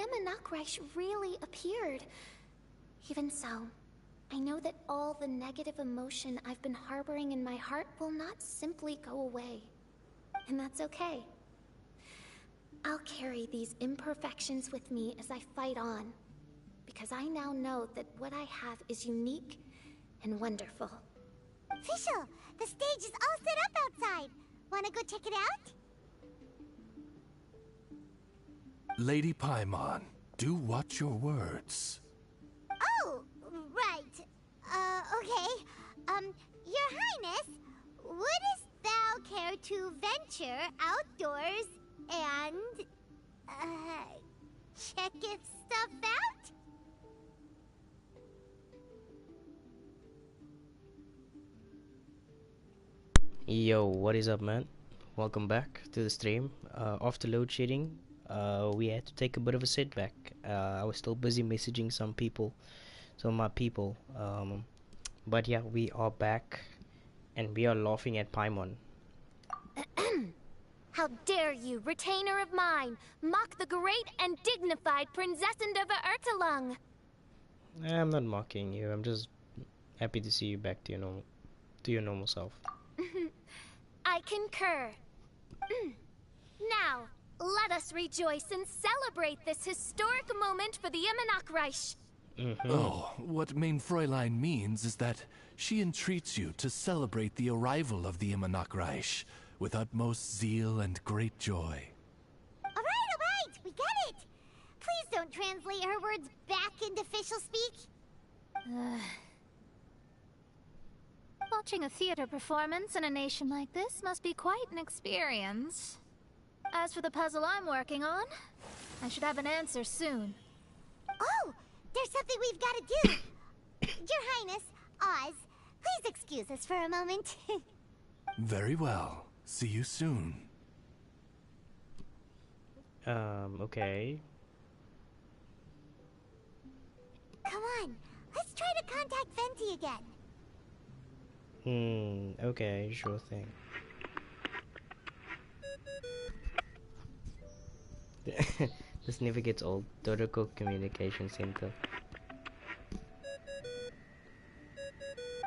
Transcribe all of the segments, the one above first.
Romanwrench really appeared. Even so, I know that all the negative emotion I've been harboring in my heart will not simply go away. And that's okay. I'll carry these imperfections with me as I fight on, because I now know that what I have is unique and wonderful. Fischl, the stage is all set up outside. Wanna go check it out? Lady Paimon, do watch your words. Oh, right. Okay. Your Highness, wouldst thou care to venture outdoors and, check its stuff out? Yo, what is up, man? Welcome back to the stream. After load shedding, we had to take a bit of a setback. I was still busy messaging some of my people. But yeah, we are back, and we are laughing at Paimon. How dare you, retainer of mine, mock the great and dignified Prinzessin of Ertelung! I'm not mocking you. I'm just happy to see you back to your normal self. I concur. Now, let us rejoice and celebrate this historic moment for the Romanwrench. Oh, what Mein Fräulein means is that she entreats you to celebrate the arrival of the Romanwrench with utmost zeal and great joy. Alright, we get it! Please don't translate her words back into Fischl speak. Watching a theater performance in a nation like this must be quite an experience. As for the puzzle I'm working on, I should have an answer soon. Oh, there's something we've got to do. Your Highness, Oz, please excuse us for a moment. Very well. See you soon. Okay. Come on, let's try to contact Venti again. Okay, sure thing. This never gets old. Dodoko Communication Center.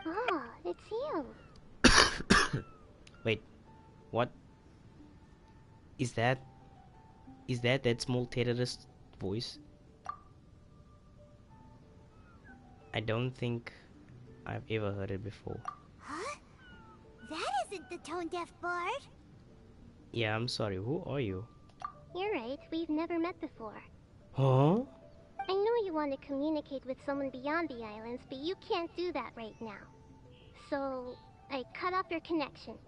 Oh, it's you. Wait, what? Is that small terrorist voice? I don't think I've ever heard it before. Huh? That isn't the tone-deaf bard. Yeah, I'm sorry, who are you? You're right, we've never met before. Huh? I know you want to communicate with someone beyond the islands, but you can't do that right now. So, I cut off your connection.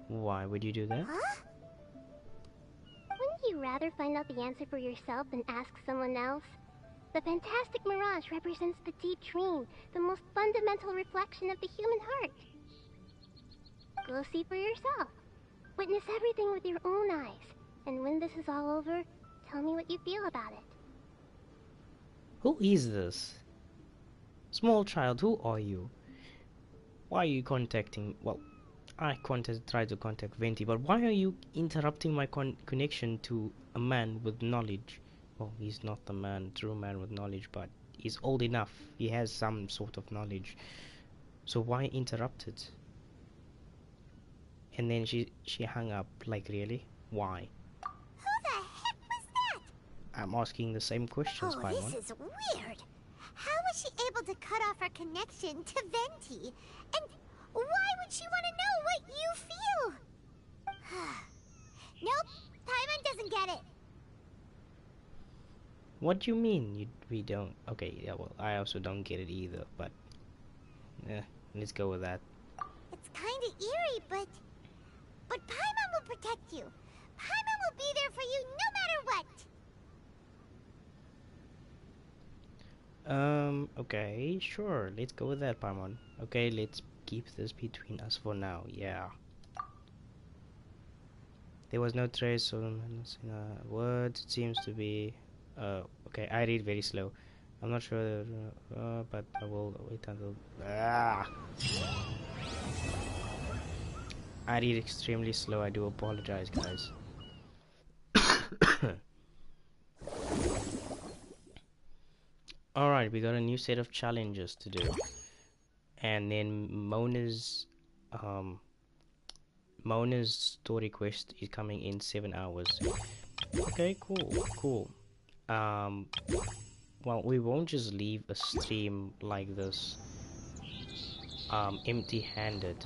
Why would you do that? Huh? Wouldn't you rather find out the answer for yourself than ask someone else? The fantastic mirage represents the deep dream, the most fundamental reflection of the human heart. Go see for yourself. Witness everything with your own eyes. And when this is all over, tell me what you feel about it. Who is this? Small child, who are you? Why are you contacting... Well, I tried to contact Venti, but why are you interrupting my connection to a man with knowledge? Well, he's not the true man with knowledge, but he's old enough. He has some sort of knowledge. So why interrupt it? And then she hung up. Like, really? Why? Who the heck was that? I'm asking the same questions, Paimon. Oh, this is weird. How was she able to cut off her connection to Venti? And why would she want to know what you feel? Nope, Paimon doesn't get it. What do you mean we don't? Okay, yeah, well, I also don't get it either, but let's go with that. It's kind of eerie, but Paimon will protect you. Paimon will be there for you no matter what. Okay, sure, let's go with that, Paimon. Okay, let's keep this between us for now, yeah. There was no trace of words, it seems to be... okay, I read very slow. I'm not sure, but I will wait until... I read extremely slow, I do apologize, guys. Alright, we got a new set of challenges to do. And then Mona's story quest is coming in 7 hours. Okay, cool. Well, we won't just leave a stream like this empty-handed.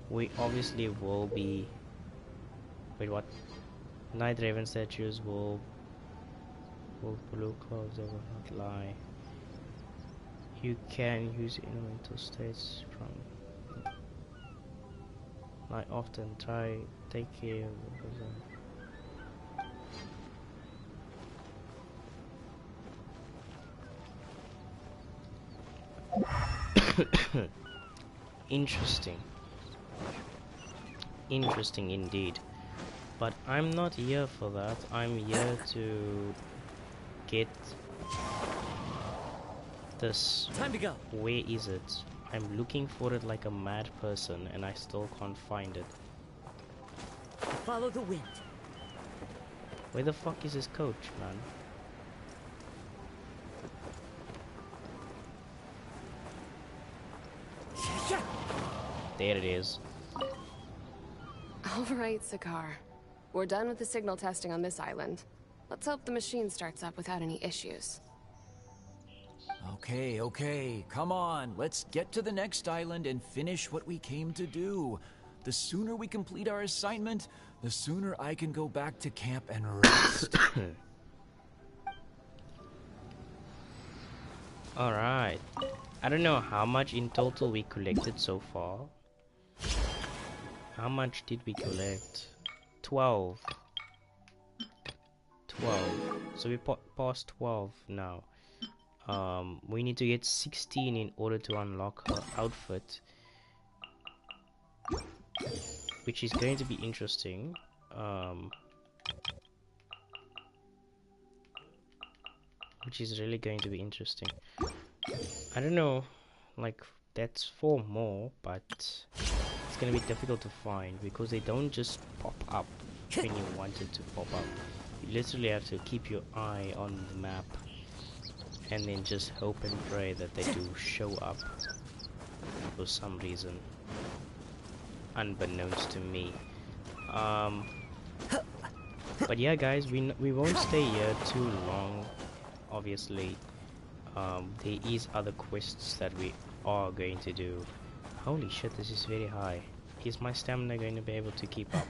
We obviously will be... Wait, what? Night Raven statues will blue clouds that will not lie. You can use elemental states from... I often take care of the Interesting indeed, but I'm not here for that. I'm here to get this. Time to go. Where is it? I'm looking for it like a mad person and I still can't find it. Follow the wind. Where the fuck is his coach, man? There it is. All right, Sakar. We're done with the signal testing on this island. Let's hope the machine starts up without any issues. Okay, come on. Let's get to the next island and finish what we came to do. The sooner we complete our assignment, the sooner I can go back to camp and rest. Alright. I don't know how much in total we collected so far. How much did we collect? 12. So we past 12 now. We need to get 16 in order to unlock her outfit, which is going to be interesting. Which is really going to be interesting. I don't know, like that's 4 more, but it's gonna be difficult to find because they don't just pop up when you want it to pop up. You literally have to keep your eye on the map and then just hope and pray that they do show up for some reason, unbeknownst to me. But yeah, guys, we won't stay here too long. Obviously, there is other quests that we are going to do. Holy shit, this is very high. Is my stamina going to be able to keep up?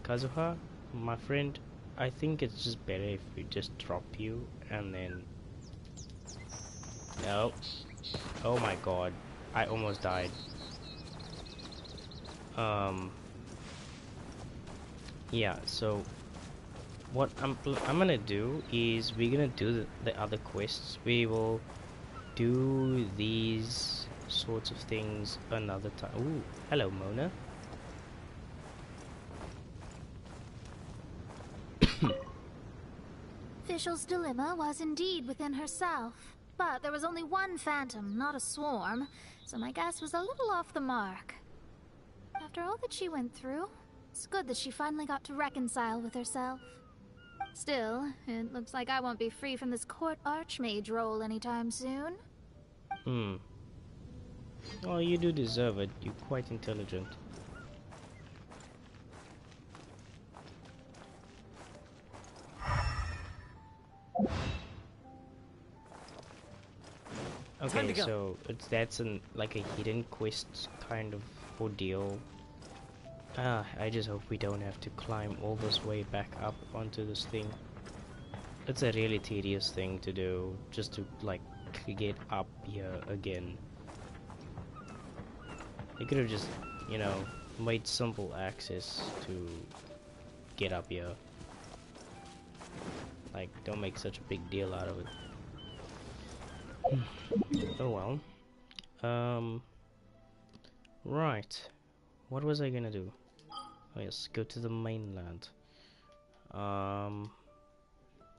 Kazuha, my friend, I think it's just better if we just drop you and then... No. Oh my god, I almost died. Yeah, so what I'm gonna do is we're gonna do the other quests. We will do these sorts of things another time. Ooh, hello Mona. Fischl's dilemma was indeed within herself, but there was only one phantom, not a swarm, so my guess was a little off the mark. After all that she went through, it's good that she finally got to reconcile with herself. Still, it looks like I won't be free from this court archmage role anytime soon. Well, you do deserve it. You're quite intelligent. Okay, so that's like a hidden quest kind of ordeal. I just hope we don't have to climb all this way back up onto this thing. It's a really tedious thing to do, just to like get up here again. You could have just, you know, made simple access to get up here. Like, don't make such a big deal out of it. Oh well. Right. What was I gonna do? Oh yes, go to the mainland.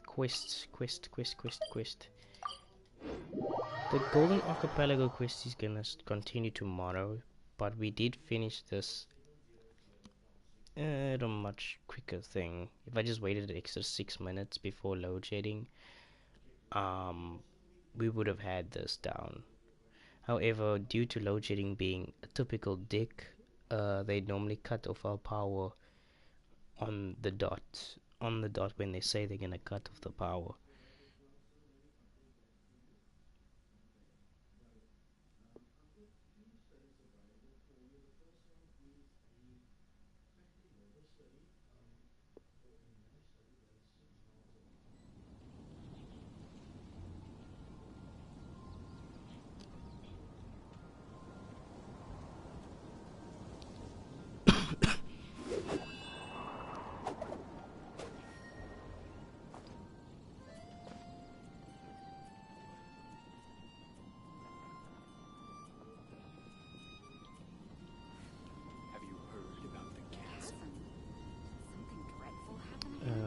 Quest. The Golden Archipelago quest is gonna continue tomorrow, but we did finish this at a much quicker thing. If I just waited an extra 6 minutes before load shedding, we would have had this down. However, due to load shedding being a typical dick, they normally cut off our power on the dot. On the dot when they say they're gonna cut off the power.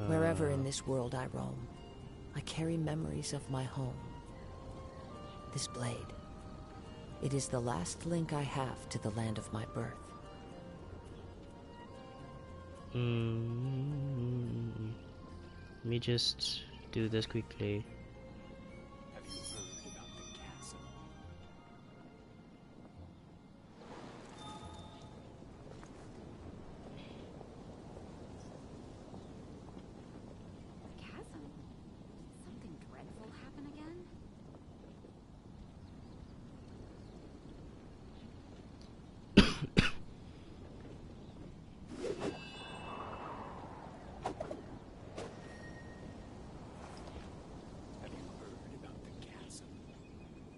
Wherever in this world I roam, I carry memories of my home. This blade, it is the last link I have to the land of my birth. Let me just do this quickly. Have you heard about the chasm? The chasm? Did something dreadful happen again? Have you heard about the chasm? The chasm?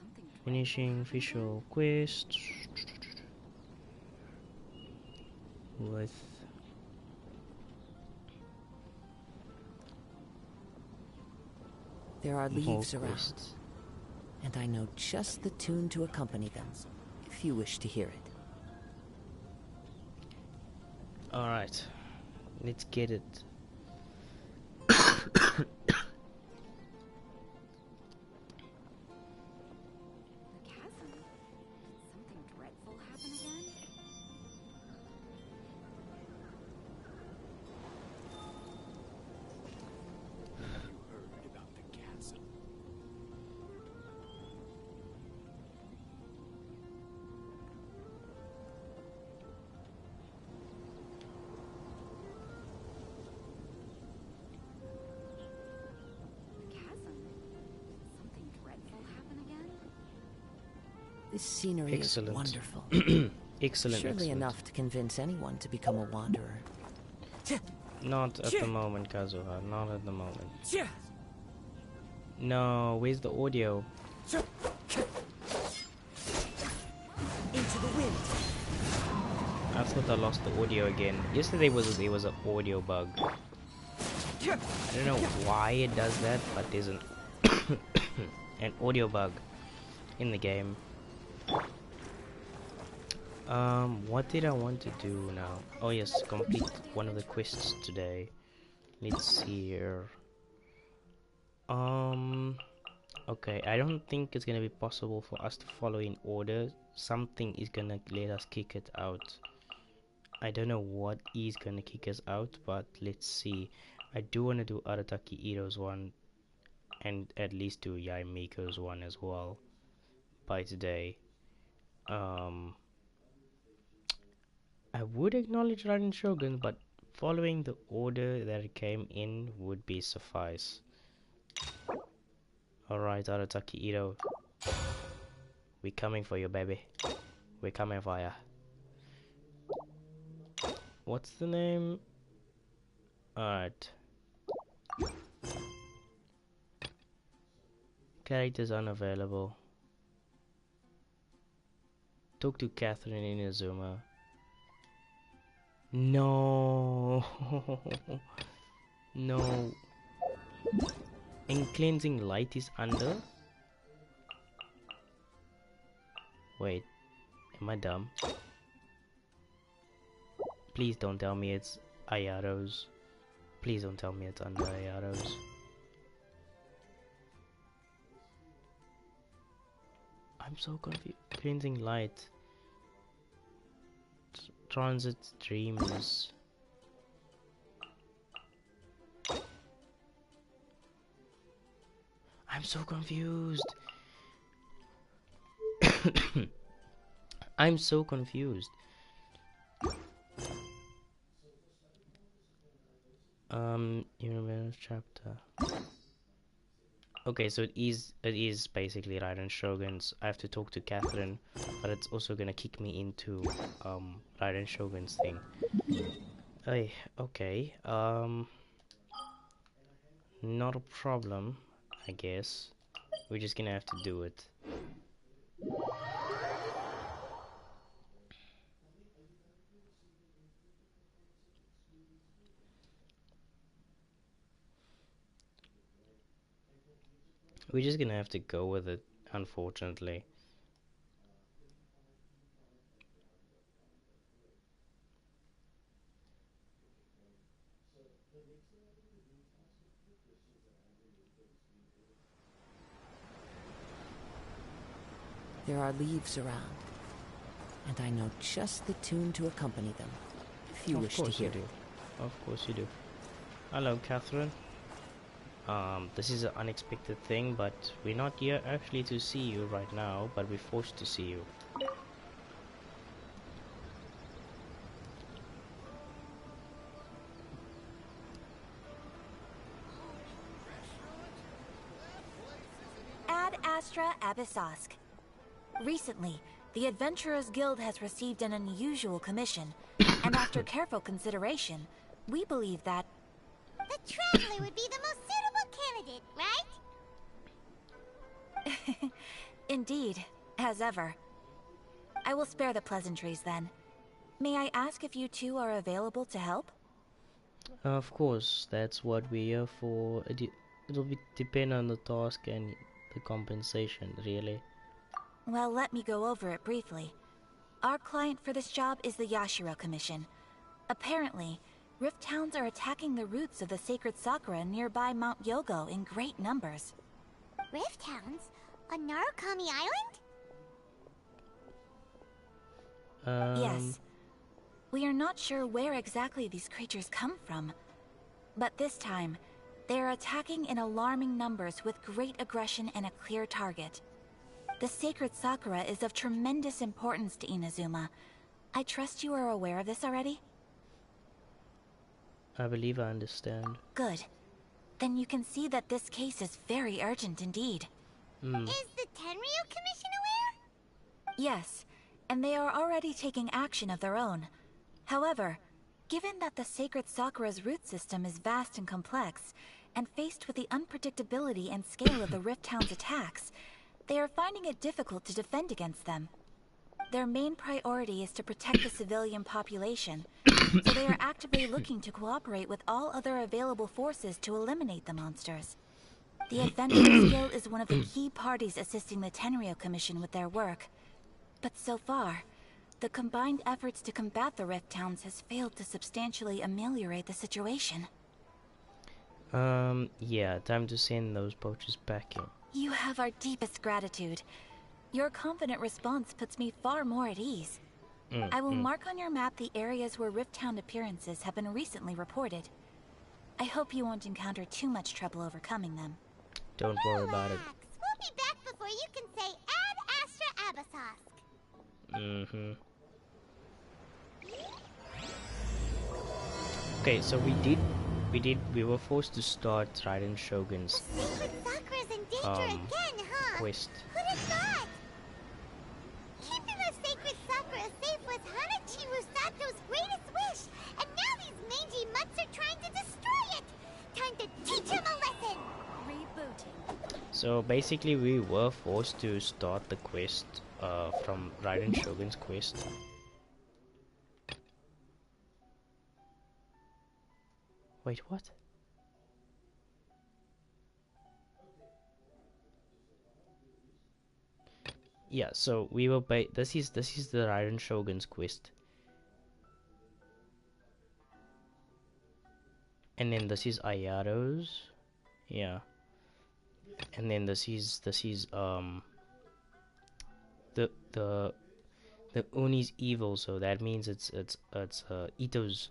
Something dreadful Finishing happen Fischl again? quest with There are more leaves around, quests. and I know just the tune to accompany them, if you wish to hear it. Alright, let's get it. The chasm? Did something dreadful happen again? Have you heard about the chasm? The chasm? Did something dreadful happen again? This scenery Excellent. is wonderful. Excellent, Surely excellent. enough to convince anyone to become a wanderer. Not at the moment, Kazuha. Not at the moment. No, where's the audio? Into the wind! I thought I lost the audio again. Yesterday there was an audio bug. I don't know why it does that, but there's an an audio bug in the game. What did I want to do now? Oh yes, complete one of the quests today. Let's see here. Okay, I don't think it's gonna be possible for us to follow in order. Something is gonna let us kick it out. I don't know what is gonna kick us out, but let's see. I do want to do Arataki Ito's one, and at least do Yai Miko's one as well by today. I would acknowledge Raiden Shogun, but following the order that it came in would be suffice. Alright, Arataki Ito. We coming for you, baby. We coming for ya. What's the name? Alright. Characters unavailable. Talk to Catherine Inazuma. No. No. And cleansing light is under. Wait, am I dumb? Please don't tell me it's Ayato's. Please don't tell me it's under Ayato's. I'm so confused. Cleansing light. transit dreams. I'm so confused. I'm so confused. Universe chapter. Okay, so it is basically Raiden Shogun's. I have to talk to Catherine, but it's also gonna kick me into Raiden Shogun's thing. Hey, okay. Not a problem, I guess. We're just gonna have to do it. We're just gonna have to go with it, unfortunately. There are leaves around, and I know just the tune to accompany them, if you wish to hear. Of course you do. Of course you do. Hello, Catherine. This is an unexpected thing, but we're not here actually to see you right now, but we're forced to see you. Ad Astra Abyssosk. Recently, the Adventurers Guild has received an unusual commission, and after careful consideration, we believe that The Traveler would be the most suitable candidate, right? indeed, as ever. I will spare the pleasantries then. May I ask if you two are available to help? Of course, that's what we're here for. It'll depend on the task and the compensation, really. Well, let me go over it briefly. Our client for this job is the Yashiro Commission. Apparently, Rift Towns are attacking the roots of the sacred Sakura nearby Mount Yogo in great numbers. Rift Hounds? On Narukami Island? Yes. We are not sure where exactly these creatures come from. But this time, they are attacking in alarming numbers with great aggression and a clear target. The sacred Sakura is of tremendous importance to Inazuma. I trust you are aware of this already? I believe I understand. Good. Then you can see that this case is very urgent indeed. Is the Tenryu Commission aware? Yes, and they are already taking action of their own. However, given that the sacred Sakura's root system is vast and complex, and faced with the unpredictability and scale of the Rift Town's attacks, they are finding it difficult to defend against them. Their main priority is to protect the civilian population, so they are actively looking to cooperate with all other available forces to eliminate the monsters. The Adventurers Guild is one of the key parties assisting the Tenryu Commission with their work. But so far, the combined efforts to combat the Rift Towns has failed to substantially ameliorate the situation. Yeah, time to send those poachers back in. You have our deepest gratitude. Your confident response puts me far more at ease. I will mark on your map the areas where Rift Town appearances have been recently reported. I hope you won't encounter too much trouble overcoming them. Don't worry about it. Relax. We'll be back before you can say Ad Astra Abyssosk. Okay, so we were forced to start Raiden Shogun's The sacred Sakura's in danger again, huh? quest. Who'd have thought? Keeping the sacred Sakura safe was Hanachi Musato's greatest wish, and now these mangy mutts are trying to destroy it! Time to teach him a lesson! Rebooting. So basically we were forced to start the quest from Raiden Shogun's quest. Wait, what? Yeah, so we were this is the Raiden Shogun's quest. And then this is Ayato's. Yeah. And then this is the The Uni's evil, so that means it's Ito's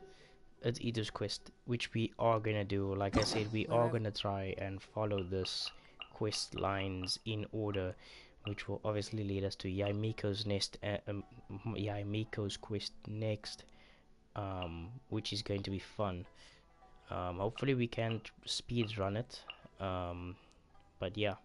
quest, which we are gonna do. Like I said, we are gonna try and follow this quest lines in order, which will obviously lead us to Yaimiko's Yaimiko's quest next, which is going to be fun. Hopefully we can speed run it, but yeah,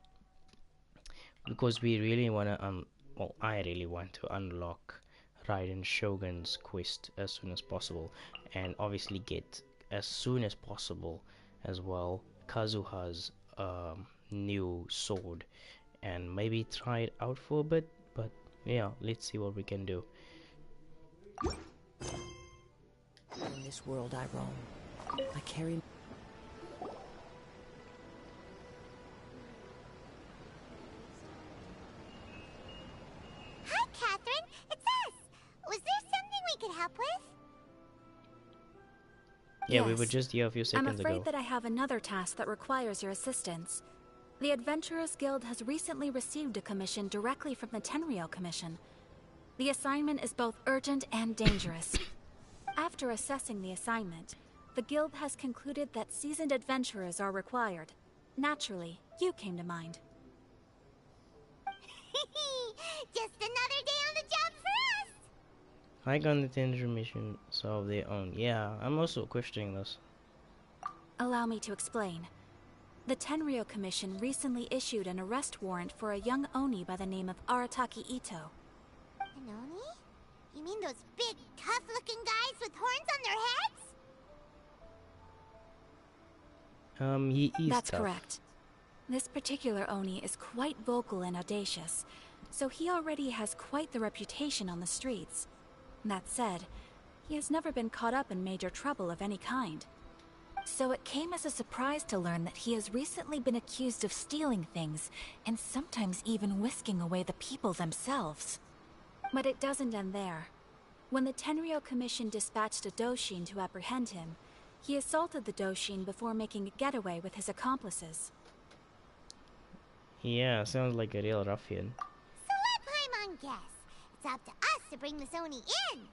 because we really want to well, I really want to unlock Raiden Shogun's quest as soon as possible, and obviously get as soon as possible as well Kazuha's new sword, and maybe try it out for a bit. But yeah, let's see what we can do. In this world I roam, I carry... Hi, Catherine. It's us. Was there something we could help with? Yeah, we Yes. were just here a few seconds I'm afraid ago. that I have another task that requires your assistance. The Adventurers Guild has recently received a commission directly from the Tenryou Commission. The assignment is both urgent and dangerous. After assessing the assignment, the Guild has concluded that seasoned adventurers are required. Naturally, you came to mind. Just another day on the job for us. High on the Tender mission solve their own. Yeah, I'm also questioning this. Allow me to explain. The Tenryou Commission recently issued an arrest warrant for a young Oni by the name of Arataki Ito. An Oni? You mean those big, tough-looking guys with horns on their heads? He is That's tough. correct. This particular Oni is quite vocal and audacious, so he already has quite the reputation on the streets. That said, he has never been caught up in major trouble of any kind. So it came as a surprise to learn that he has recently been accused of stealing things, and sometimes even whisking away the people themselves. But it doesn't end there. When the Tenryou Commission dispatched a Doshin to apprehend him, he assaulted the Doshin before making a getaway with his accomplices. Yeah, sounds like a real ruffian. So let Paimon guess. It's up to us to bring this Oni in.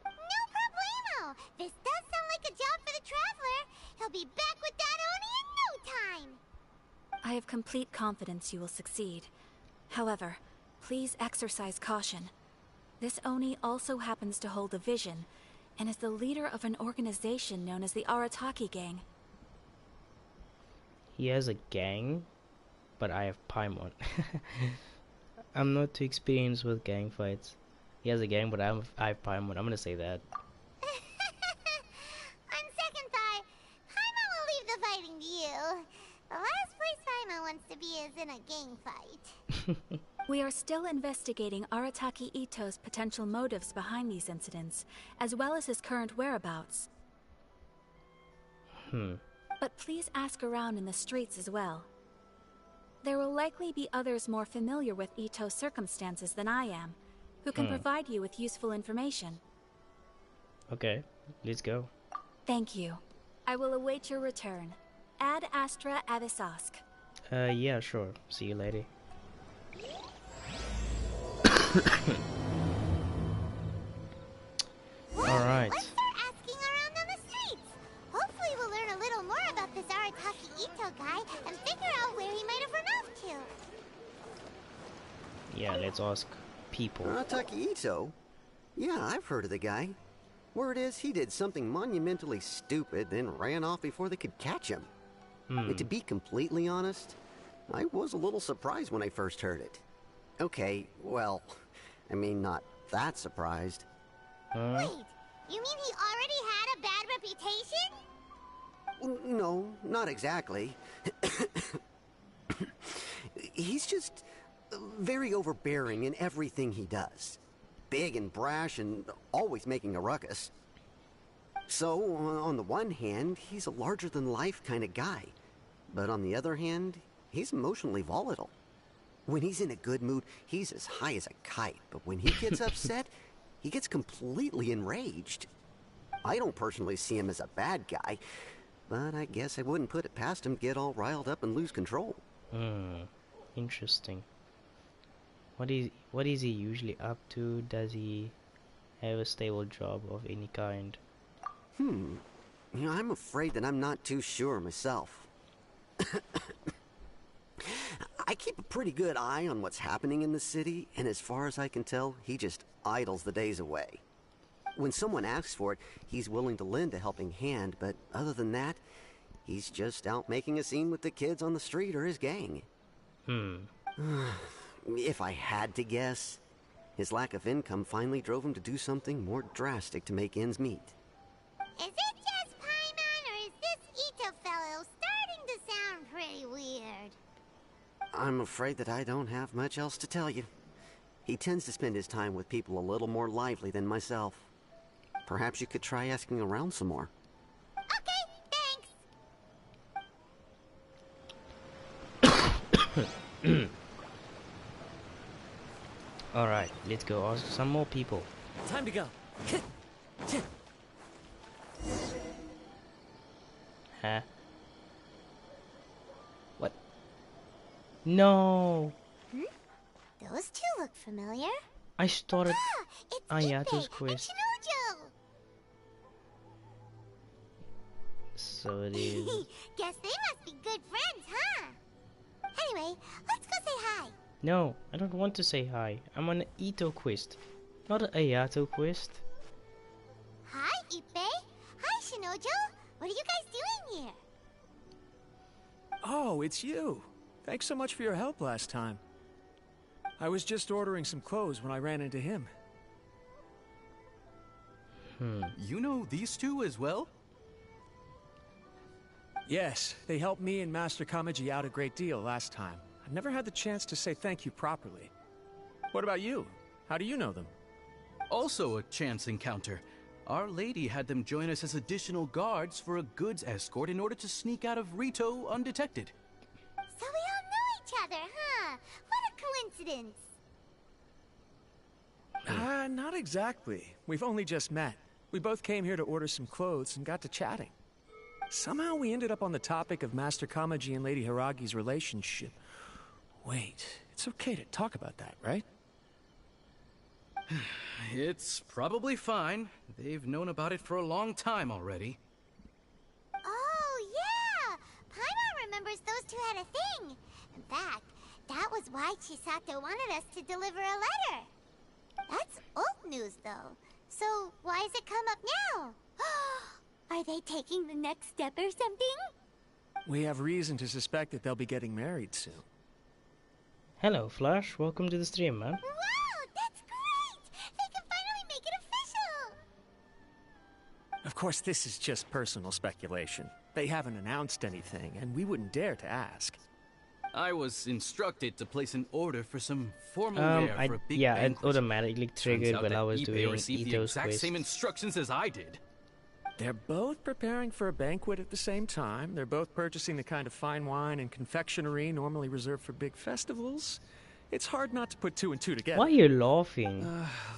No problemo. This does sound like a job for the Traveler. He'll be back with that Oni in no time. I have complete confidence you will succeed. However, please exercise caution. This Oni also happens to hold a vision, and is the leader of an organization known as the Arataki Gang. He has a gang, but I have Paimon. I'm not too experienced with gang fights. He has a gang, but I have Paimon. I'm gonna say that. On second thought, Paimon will leave the fighting to you. The last place Paimon wants to be is in a gang fight. We are still investigating Arataki Ito's potential motives behind these incidents, as well as his current whereabouts. But please ask around in the streets as well. There will likely be others more familiar with Ito's circumstances than I am, who can provide you with useful information. Okay, let's go. Thank you. I will await your return. Ad Astra Avisask. Yeah, sure. See you later. Alright. Let's start asking around on the streets. Hopefully we'll learn a little more about this Arataki Ito guy and figure out where he might have run off to. Yeah, let's ask people. Arataki Ito? Yeah, I've heard of the guy. Word is he did something monumentally stupid, then ran off before they could catch him. To be completely honest, I was a little surprised when I first heard it. Okay, well, I mean, not that surprised. Wait, you mean he already had a bad reputation? No, not exactly. He's just very overbearing in everything he does. Big and brash and always making a ruckus. So, on the one hand, he's a larger-than-life kind of guy. But on the other hand, he's emotionally volatile. When he's in a good mood, he's as high as a kite. But when he gets upset, he gets completely enraged. I don't personally see him as a bad guy, but I guess I wouldn't put it past him to get all riled up and lose control. Interesting. What is he usually up to? Does he have a stable job of any kind? You know, I'm afraid that I'm not too sure myself. I keep a pretty good eye on what's happening in the city, and as far as I can tell, he just idles the days away. When someone asks for it, he's willing to lend a helping hand, but other than that, he's just out making a scene with the kids on the street or his gang. If I had to guess, his lack of income finally drove him to do something more drastic to make ends meet. Is it just Paimon, or is this Ito fellow starting to sound pretty weird? I'm afraid that I don't have much else to tell you. He tends to spend his time with people a little more lively than myself. Perhaps you could try asking around some more. Okay, thanks. Alright, let's go ask some more people. Time to go. Huh? What? No! Those two look familiar. I started It's Ayato's Ippei quest. and Shinojo. So it is. Guess they must be good friends, huh? Anyway, let's go say hi. No, I don't want to say hi. I'm on an Ito quest, not an Ayato quest. Hi, Ippei. Hi, Shinojo. What are you guys doing here? Oh, it's you. Thanks so much for your help last time. I was just ordering some clothes when I ran into him. You know these two as well? Yes, they helped me and Master Kamaji out a great deal last time. I've never had the chance to say thank you properly. What about you? How do you know them? Also a chance encounter. Our lady had them join us as additional guards for a goods escort in order to sneak out of Rito undetected. So we all know each other, huh? What a coincidence. Not exactly. We've only just met. We both came here to order some clothes and got to chatting. Somehow we ended up on the topic of Master Kamaji and Lady Hiragi's relationship. Wait, it's okay to talk about that, right? It's probably fine. They've known about it for a long time already. Oh, yeah! Paimon remembers those two had a thing. In fact, that was why Chisato wanted us to deliver a letter. That's old news, though. So why has it come up now? Are they taking the next step or something? We have reason to suspect that they'll be getting married soon. Hello, Flash. Welcome to the stream, man. Wow, that's great! They can finally make it official! Of course, this is just personal speculation. They haven't announced anything, and we wouldn't dare to ask. I was instructed to place an order for some formal wear for a big it banquet. automatically triggered Turns out when that I was Ippei doing received the Ito's exact quest. same instructions as I did. They're both preparing for a banquet at the same time. They're both purchasing the kind of fine wine and confectionery normally reserved for big festivals. It's hard not to put two and two together. Why are you laughing?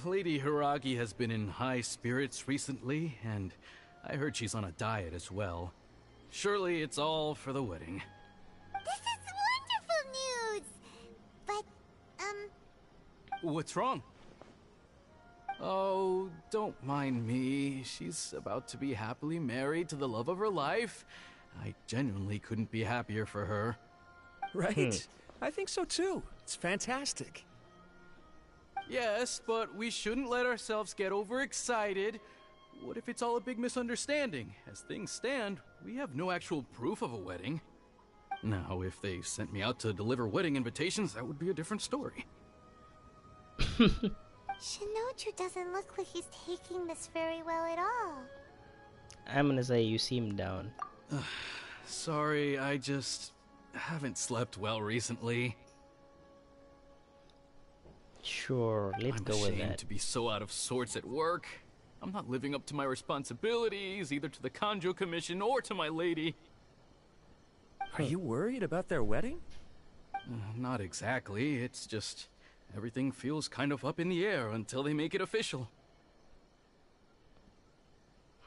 Lady Hiragi has been in high spirits recently, and I heard she's on a diet as well. Surely it's all for the wedding. This is wonderful news! But, What's wrong? Oh, don't mind me. She's about to be happily married to the love of her life. I genuinely couldn't be happier for her. Right? I think so too. It's fantastic. Yes, but we shouldn't let ourselves get overexcited. What if it's all a big misunderstanding? As things stand, we have no actual proof of a wedding. Now, if they sent me out to deliver wedding invitations, that would be a different story. Shinoju doesn't look like he's taking this very well at all. I'm gonna say you seem down. Sorry, I just haven't slept well recently. Sure, let's go with I'm ashamed that. to be so out of sorts at work. I'm not living up to my responsibilities, either to the Kanjo Commission or to my lady. Are you worried about their wedding? Not exactly. It's just everything feels kind of up in the air until they make it official.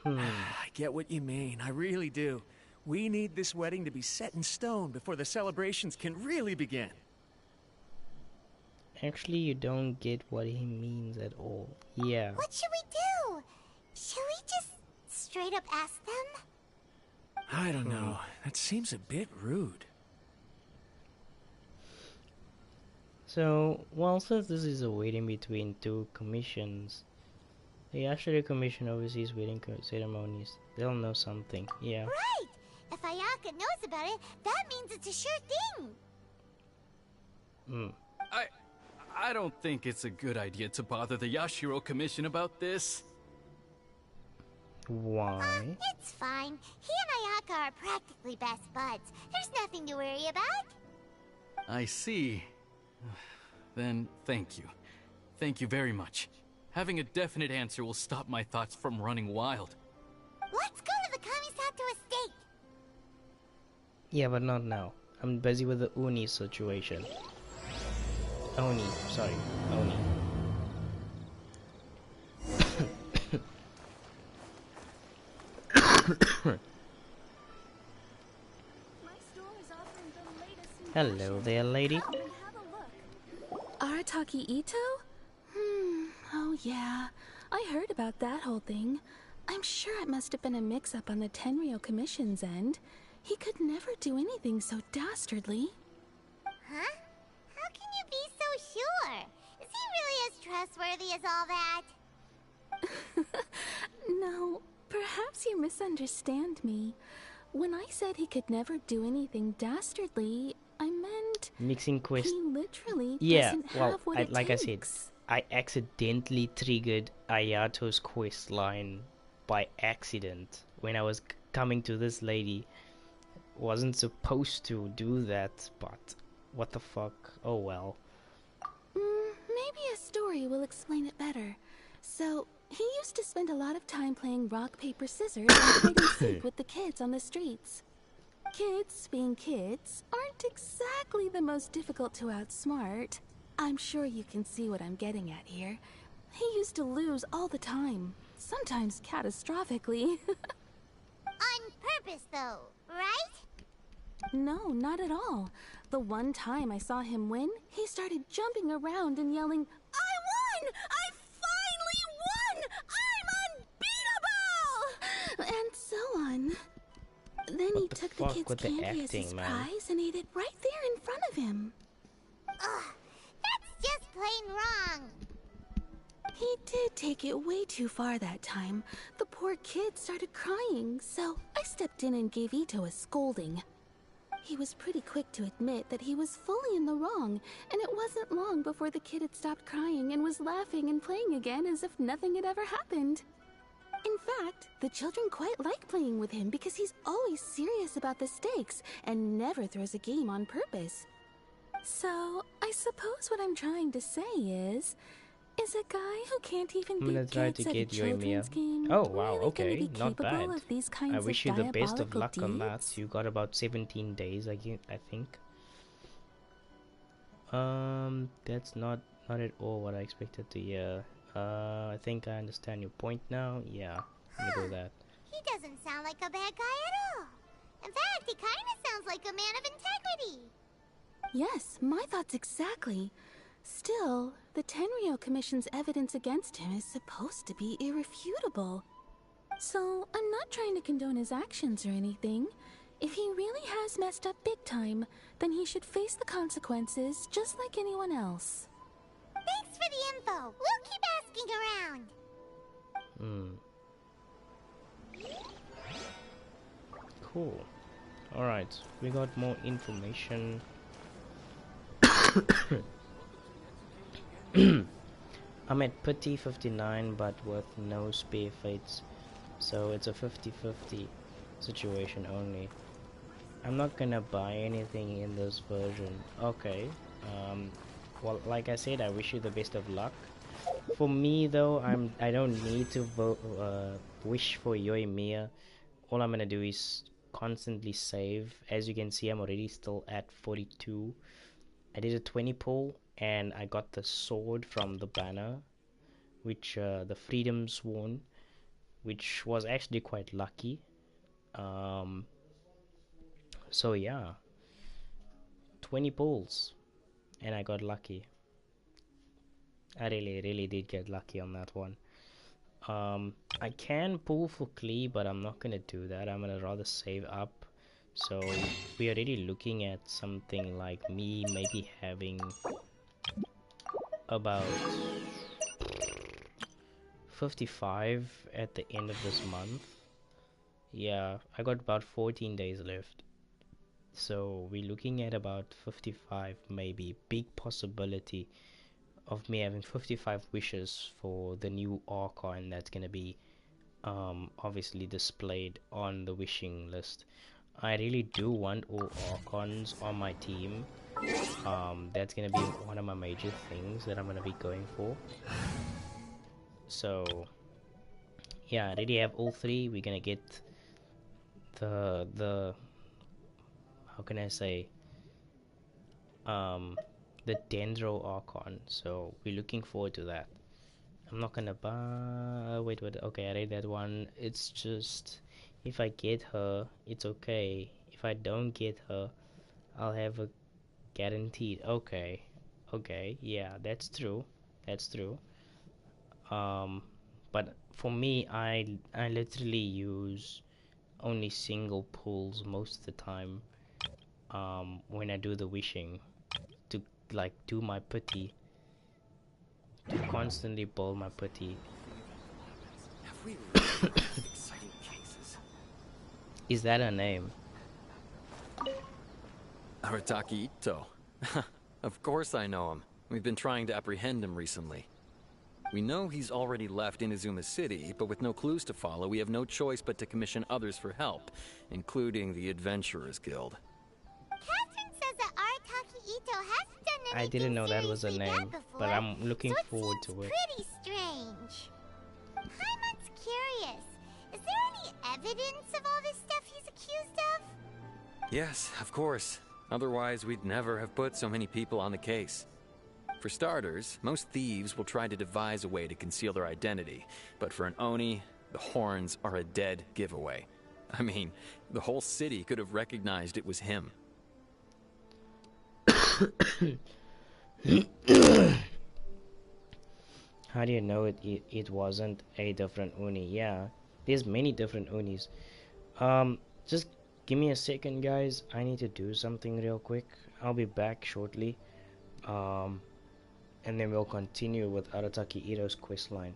I get what you mean. I really do. We need this wedding to be set in stone before the celebrations can really begin. Actually, you don't get what he means at all. Yeah. What should we do? Should we just straight up ask them? I don't know. That seems a bit rude. So, well, since this is a waiting between two commissions, the Yashiro Commission oversees wedding ceremonies. They'll know something, yeah. Right! If Ayaka knows about it, that means it's a sure thing! I don't think it's a good idea to bother the Yashiro Commission about this. Why? It's fine. He and Ayaka are practically best buds. There's nothing to worry about. I see. Then thank you. Thank you very much. Having a definite answer will stop my thoughts from running wild. Let's go to the Kamisato estate. Yeah, but not now. I'm busy with the Uni situation. Oni, sorry, Oni. Hello there, lady. Arataki Ito? Oh yeah. I heard about that whole thing. I'm sure it must have been a mix-up on the Tenryo Commission's end. He could never do anything so dastardly. Huh? How can you be so sure? Is he really as trustworthy as all that? No, perhaps you misunderstand me. When I said he could never do anything dastardly, I meant mixing quest. He literally doesn't have what it like takes. I said, I accidentally triggered Ayato's quest line by accident when I was coming to this lady. Wasn't supposed to do that, but what the fuck? Oh well. Maybe a story will explain it better. So, he used to spend a lot of time playing rock, paper, scissors and hide and seek with the kids on the streets. Kids, being kids, aren't exactly the most difficult to outsmart. I'm sure you can see what I'm getting at here. He used to lose all the time, sometimes catastrophically. On purpose, though, right? No, not at all. The one time I saw him win, he started jumping around and yelling, "I won! I finally won! I'm unbeatable!" And so on. Then he took the kids' candy as his prize and ate it right there in front of him. Ugh, that's just plain wrong. He did take it way too far that time. The poor kid started crying, so I stepped in and gave Ito a scolding. He was pretty quick to admit that he was fully in the wrong, and it wasn't long before the kid had stopped crying and was laughing and playing again as if nothing had ever happened. In fact, the children quite like playing with him because he's always serious about the stakes and never throws a game on purpose. So, I suppose what I'm trying to say is a guy who can't even beat kids at a children's game oh wow, really okay, gonna be not capable bad. of these kinds I wish of you the best of diabolical luck on that. deeds? You got about 17 days, I think. That's not at all what I expected to hear. I think I understand your point now. Yeah, I'm gonna go that. He doesn't sound like a bad guy at all. In fact, he kind of sounds like a man of integrity. Yes, my thoughts exactly. Still, the Tenryo Commission's evidence against him is supposed to be irrefutable. So, I'm not trying to condone his actions or anything. If he really has messed up big time, then he should face the consequences just like anyone else. Thanks for the info. We'll keep asking around. Cool. Alright, we got more information. I'm at pity 59 but with no spare fates, so it's a 50-50 situation only. I'm not gonna buy anything in this version. Okay, well, like I said, I wish you the best of luck. For me though, I don't need to wish for Yoimiya. All I'm gonna do is constantly save. As you can see, I'm already still at 42. I did a 20 pull and I got the sword from the banner, which the Freedom Sworn, which was actually quite lucky. So yeah, 20 pulls and I got lucky. I really did get lucky on that one. I can pull for Klee, but I'm not gonna do that. I'm gonna rather save up. So we are already looking at something like me maybe having about 55 at the end of this month. Yeah, I got about 14 days left. So we're looking at about 55, maybe. Big possibility of me having 55 wishes for the new Archon that's gonna be obviously displayed on the wishing list. I really do want all Archons on my team. That's gonna be one of my major things that I'm gonna be going for. So yeah, I already have all three. We're gonna get the how can I say the Dendro Archon, so we're looking forward to that. I'm not gonna buy wait, okay, I read that one. It's just if I get her, it's okay. If I don't get her, I'll have a guaranteed. Okay, yeah, that's true, but for me, I literally use only single pulls most of the time when I do the wishing, to like do my putty, to constantly pull my putty. Have we really exciting cases? Is that her name? Arataki Ito. Of course I know him. We've been trying to apprehend him recently. We know he's already left Inazuma City, but with no clues to follow, we have no choice but to commission others for help, including the Adventurers Guild. Catherine says that Arataki Ito hasn't done anything I didn't know that was a name, before, but I'm looking so forward to it. pretty strange. Paimon's curious. Is there any evidence of all this stuff he's accused of? Yes, of course. Otherwise, we'd never have put so many people on the case. For starters, most thieves will try to devise a way to conceal their identity, but for an Oni, the horns are a dead giveaway. I mean, the whole city could have recognized it was him. How do you know it wasn't a different Oni? Yeah, there's many different Unis. Just give me a second, guys. I need to do something real quick. I'll be back shortly. And then we'll continue with Arataki Ito's questline.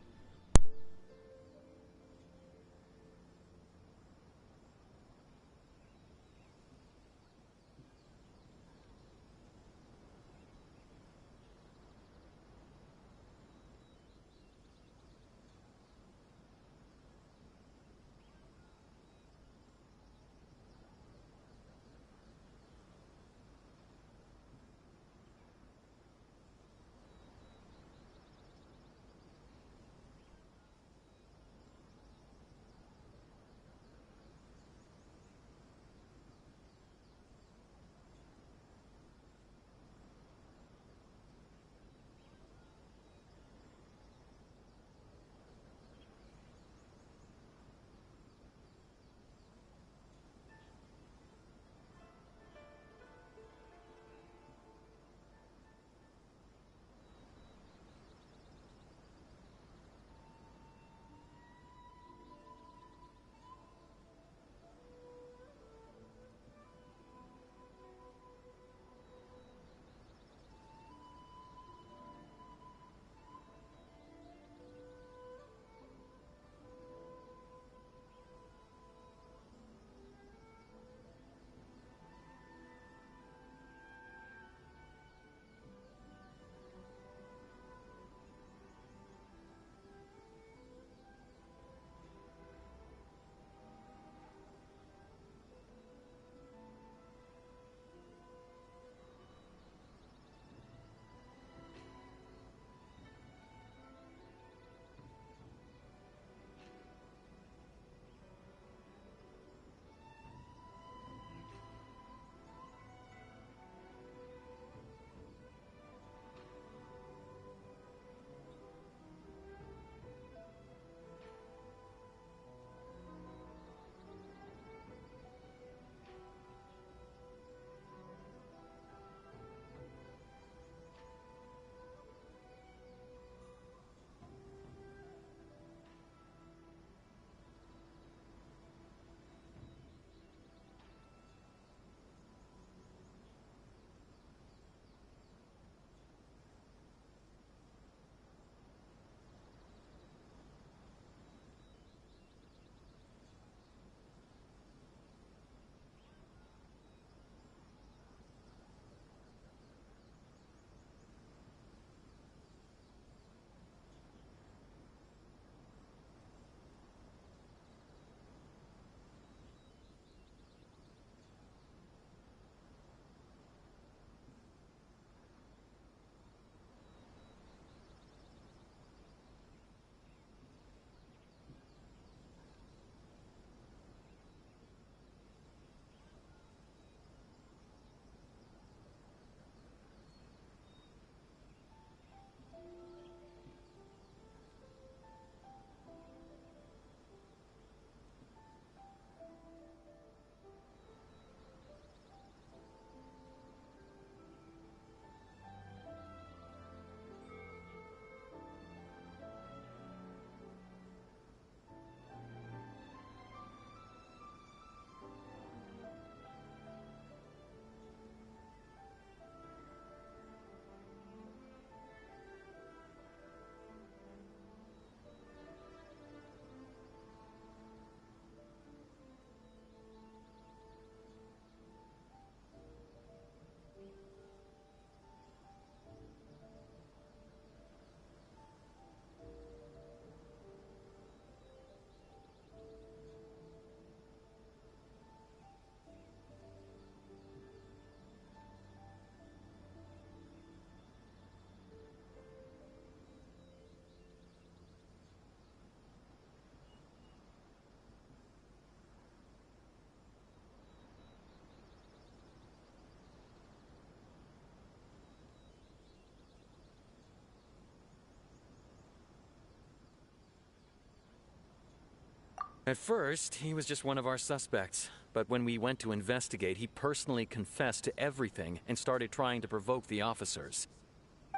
At first, he was just one of our suspects. But when we went to investigate, he personally confessed to everything and started trying to provoke the officers.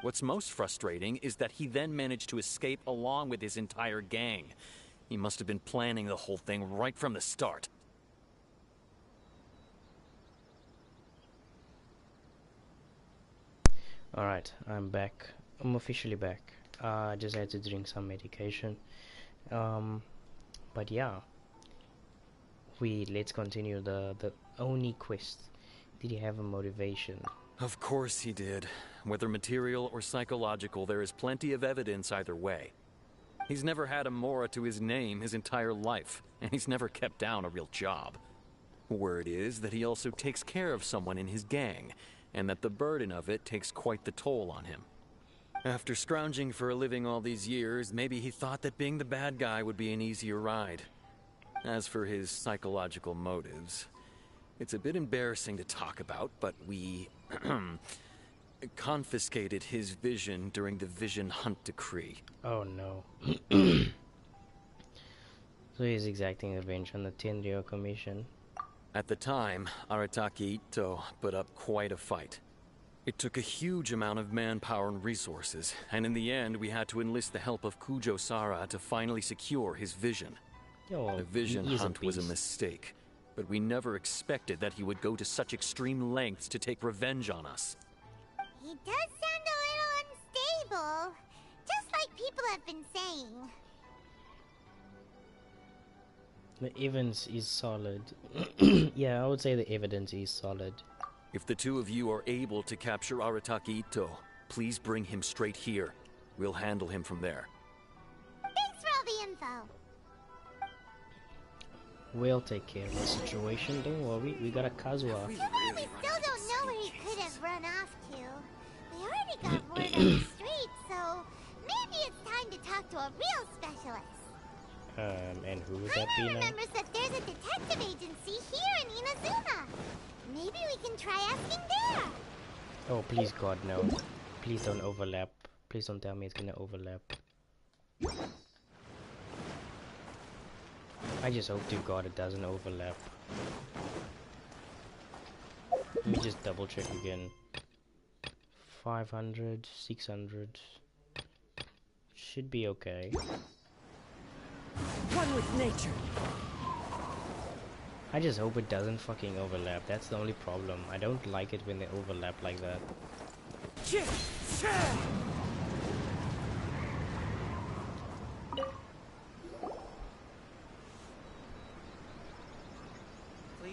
What's most frustrating is that he then managed to escape along with his entire gang. He must have been planning the whole thing right from the start. Alright, I'm back. I'm officially back. I just had to drink some medication. But yeah. Let's continue the Oni quest. Did he have a motivation? Of course he did. Whether material or psychological, there is plenty of evidence either way. He's never had a Mora to his name his entire life, and he's never kept down a real job. Word is that he also takes care of someone in his gang, and that the burden of it takes quite the toll on him. After scrounging for a living all these years, maybe he thought that being the bad guy would be an easier ride. As for his psychological motives, it's a bit embarrassing to talk about, but we confiscated his vision during the Vision Hunt Decree. Oh no. So he's exacting revenge on the Tenryou Commission. At the time, Arataki Ito put up quite a fight. It took a huge amount of manpower and resources, and in the end we had to enlist the help of Kujo Sara to finally secure his vision. The Vision Hunt was a mistake, but we never expected that he would go to such extreme lengths to take revenge on us. He does sound a little unstable, just like people have been saying. The evidence is solid. Yeah, I would say the evidence is solid. If the two of you are able to capture Arataki Ito, please bring him straight here. We'll handle him from there. Thanks for all the info. We'll take care of the situation, don't worry, we got a Kazuha. We probably still don't know where he could have run off to. They already got word on the street, so maybe it's time to talk to a real specialist. And who would that be now? Remembers that there's a detective agency here in Inazuma. Maybe we can try asking there. Oh, please God, no. Please don't overlap. Please don't tell me it's gonna overlap. I just hope to God it doesn't overlap. Let me just double check again. 500, 600. Should be okay. One with nature. I just hope it doesn't fucking overlap. That's the only problem. I don't like it when they overlap like that. Please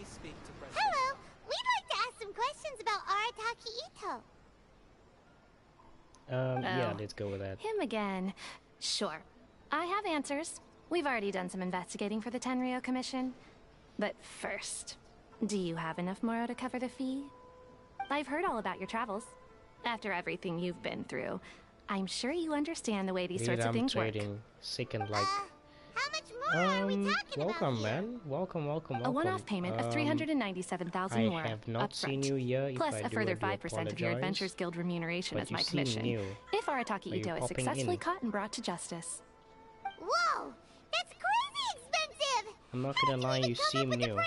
speak to President. Hello, we'd like to ask some questions about Arataki Ito. Yeah, let's go with that. Him again. Sure. I have answers. We've already done some investigating for the Tenryou Commission. But first, do you have enough Moro to cover the fee? I've heard all about your travels. After everything you've been through, I'm sure you understand the way these sorts of things work. Second like. How much more are we talking welcome, about man. Welcome. A one-off payment of 397,000 more I have not seen you here. Plus a further 5% of your Adventures Guild remuneration as my commission. If Arataki Ito is successfully caught and brought to justice. Whoa! That's crazy expensive! I'm not gonna lie, you seem new.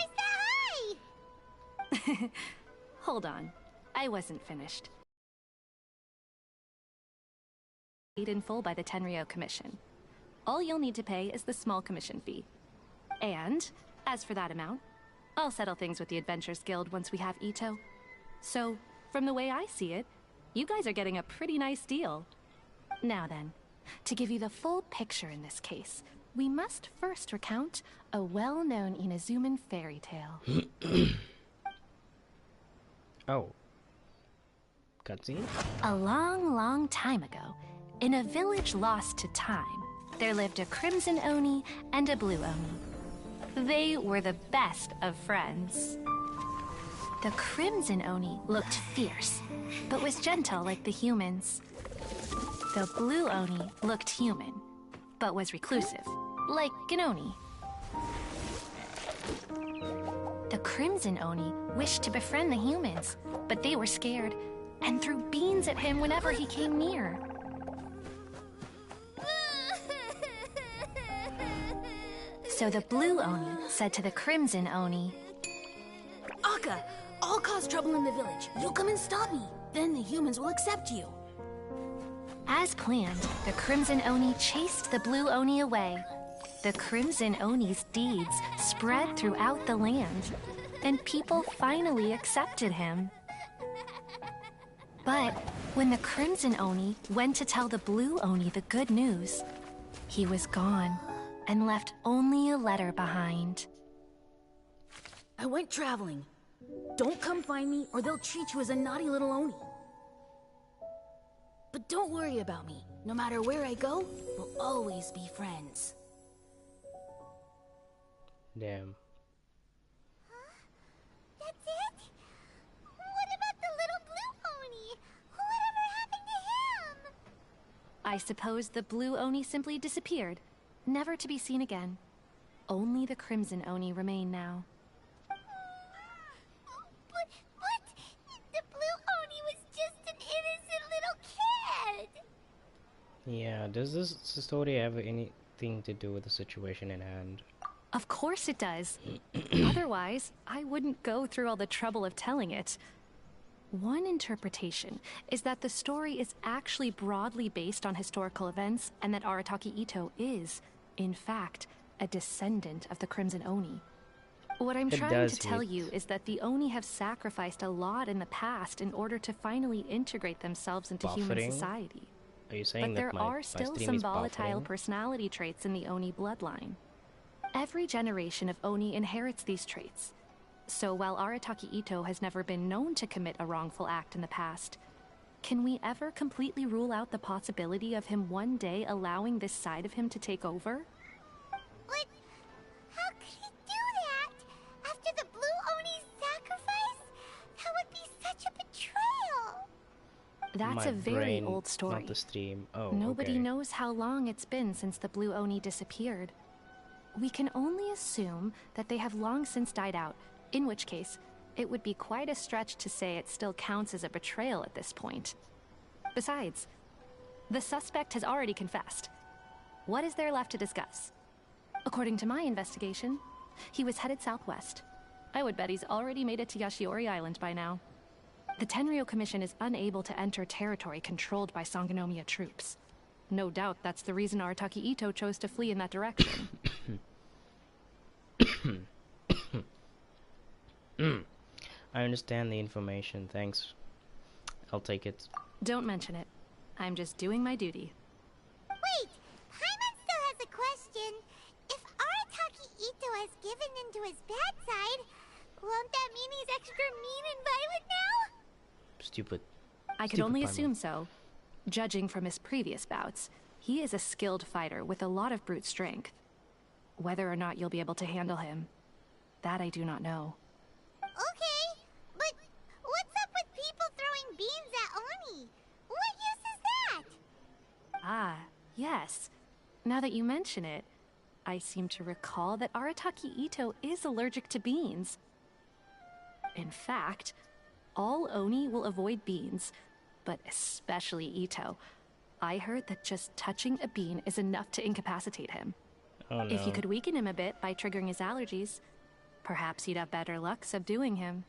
Hold on. I wasn't finished. Paid in full by the Tenryou Commission. All you'll need to pay is the small commission fee. And, as for that amount, I'll settle things with the Adventures Guild once we have Ito. So, from the way I see it, you guys are getting a pretty nice deal. Now then, to give you the full picture in this case, we must first recount a well-known Inazuman fairy tale. Oh. Cutscene? A long, long time ago, in a village lost to time, there lived a Crimson Oni and a Blue Oni. They were the best of friends. The Crimson Oni looked fierce, but was gentle like the humans. The Blue Oni looked human, but was reclusive, like an Oni. The Crimson Oni wished to befriend the humans, but they were scared and threw beans at him whenever he came near. So the Blue Oni said to the Crimson Oni, Akka, I'll cause trouble in the village. You come and stop me. Then the humans will accept you. As planned, the Crimson Oni chased the Blue Oni away. The Crimson Oni's deeds spread throughout the land, and people finally accepted him. But when the Crimson Oni went to tell the Blue Oni the good news, he was gone and left only a letter behind. I went traveling. Don't come find me or they'll treat you as a naughty little Oni. But don't worry about me. No matter where I go, we'll always be friends. Damn. That's it? What about the little Blue Oni? Whatever happened to him? I suppose the Blue Oni simply disappeared, never to be seen again. Only the Crimson Oni remain now. But the Blue Oni was just an innocent little kid. Yeah, does this story have anything to do with the situation in hand? Of course it does. Otherwise, I wouldn't go through all the trouble of telling it. One interpretation is that the story is actually broadly based on historical events and that Arataki Itto is, in fact, a descendant of the Crimson Oni. What I'm trying to tell you is that the Oni have sacrificed a lot in the past in order to finally integrate themselves into human society. Are you saying but that there are still some volatile personality traits in the Oni bloodline. Every generation of Oni inherits these traits. So while Arataki Itto has never been known to commit a wrongful act in the past, can we ever completely rule out the possibility of him one day allowing this side of him to take over? But how could he do that? After the Blue Oni's sacrifice? That would be such a betrayal. That's a very old story. Not the stream. Oh, Nobody okay. knows how long it's been since the Blue Oni disappeared. We can only assume that they have long since died out, in which case, it would be quite a stretch to say it still counts as a betrayal at this point. Besides, the suspect has already confessed. What is there left to discuss? According to my investigation, he was headed southwest. I would bet he's already made it to Yashiori Island by now. The Tenryo Commission is unable to enter territory controlled by Sangonomiya troops. No doubt that's the reason Arataki Itto chose to flee in that direction. I understand the information, thanks. I'll take it. Don't mention it. I'm just doing my duty. Wait, Paimon still has a question. If Arataki Itto has given into his bad side, won't that mean he's extra mean and violent now? Stupid. I could only assume so. Judging from his previous bouts, he is a skilled fighter with a lot of brute strength. Whether or not you'll be able to handle him, that I do not know. Okay, but what's up with people throwing beans at Oni? What use is that? Ah, yes. Now that you mention it, I seem to recall that Arataki Itto is allergic to beans. In fact, all Oni will avoid beans, but especially Itto. I heard that just touching a bean is enough to incapacitate him. Oh, no. If you could weaken him a bit by triggering his allergies, perhaps you'd have better luck subduing him.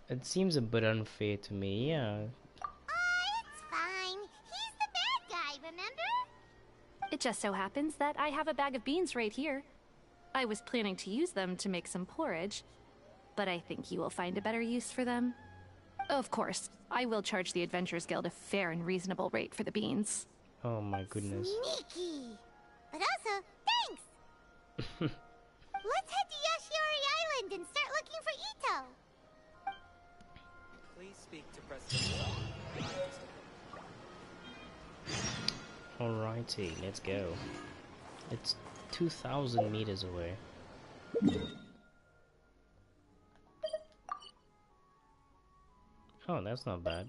It seems a bit unfair to me, yeah. It's fine. He's the bad guy, remember? It just so happens that I have a bag of beans right here. I was planning to use them to make some porridge, but I think you will find a better use for them. Of course, I will charge the Adventurers Guild a fair and reasonable rate for the beans. Oh my goodness. Sneaky. But also, thanks. Let's head to Yashiori Island and start looking for Itto. Please speak to President. Alrighty, let's go. It's 2,000 meters away. Oh, that's not bad.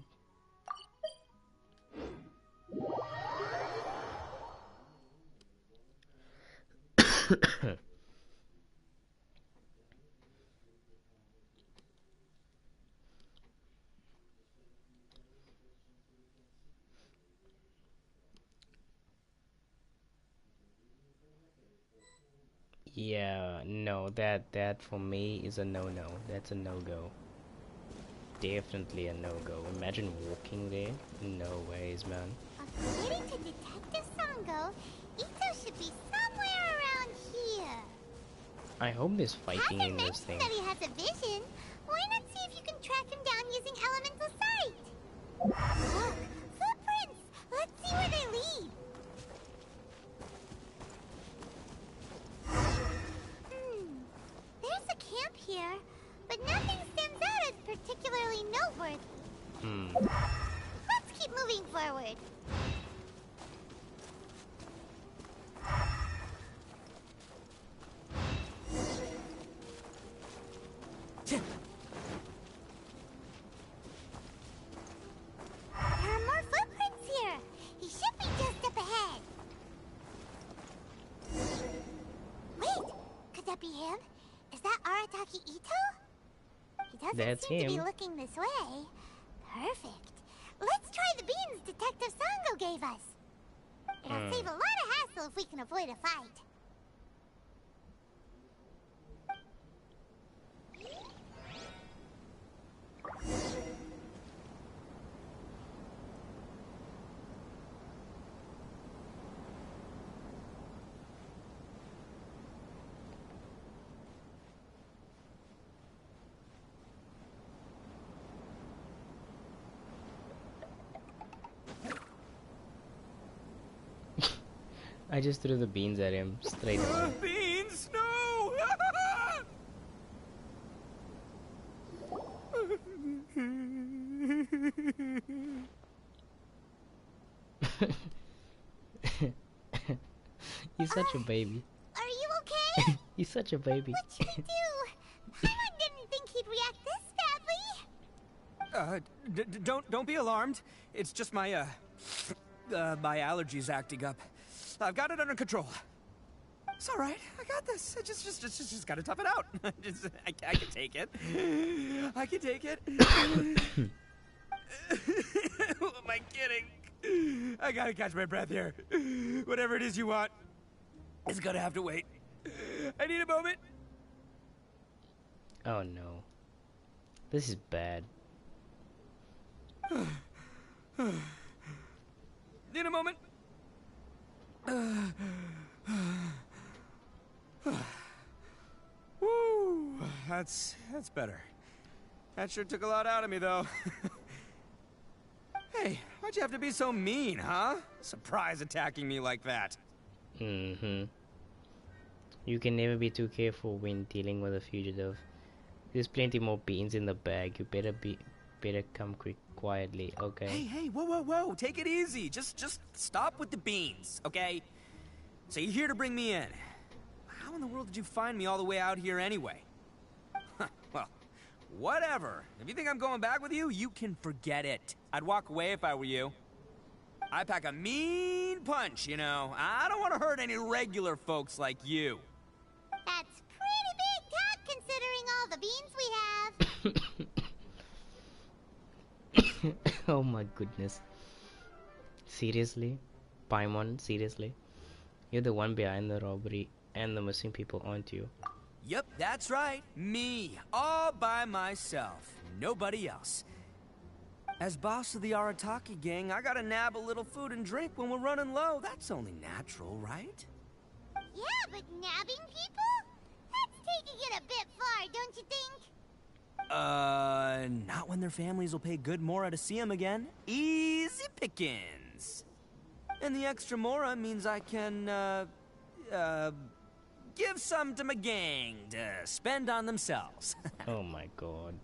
Yeah, no, that for me is a no-no. That's a no-go. Definitely a no-go. Imagine walking there. No ways, man. According to Detective Sango, Ito should be somewhere around here. I hope there's fighting in this thing. That he has a vision. Why not see if you can track him down using elemental sight? Look, footprints. Let's see where they lead. There's a camp here, but nothing stands out as particularly noteworthy. Let's keep moving forward. There are more footprints here. He should be just up ahead. Wait, could that be him? Is that Arataki Ito? He doesn't seem to be looking this way. Perfect. Let's try the beans Detective Sango gave us. It'll save a lot of hassle if we can avoid a fight. I just threw the beans at him straight away. Beans, no! You're such a baby. Are you okay? You're such a baby. What should we do? Paimon didn't think he'd react this badly. Don't be alarmed. It's just my my allergies acting up. I've got it under control. It's all right. I got this. I just gotta tough it out. I can take it. I can take it. Who am I kidding? I gotta catch my breath here. Whatever it is you want, it's gonna have to wait. I need a moment. Oh no. This is bad. Need a moment. Woo! That's better. That sure took a lot out of me, though. Hey, why'd you have to be so mean, huh? Surprise attacking me like that. You can never be too careful when dealing with a fugitive. There's plenty more beans in the bag. You better come quietly, okay? Hey, whoa. Take it easy. Just stop with the beans, okay? So you're here to bring me in. How in the world did you find me all the way out here anyway? Well, whatever. If you think I'm going back with you, you can forget it. I'd walk away if I were you. I pack a mean punch, you know. I don't want to hurt any regular folks like you. That's pretty big talk considering all the beans we have. Oh my goodness. Seriously? Paimon, seriously? You're the one behind the robbery and the missing people, aren't you? Yep, that's right. Me. All by myself. Nobody else. As boss of the Arataki gang, I gotta nab a little food and drink when we're running low. That's only natural, right? Yeah, but nabbing people? That's taking it a bit far, don't you think? Not when their families will pay good mora to see them again. Easy pickings. And the extra mora means I can, give some to my gang to spend on themselves. Oh my god.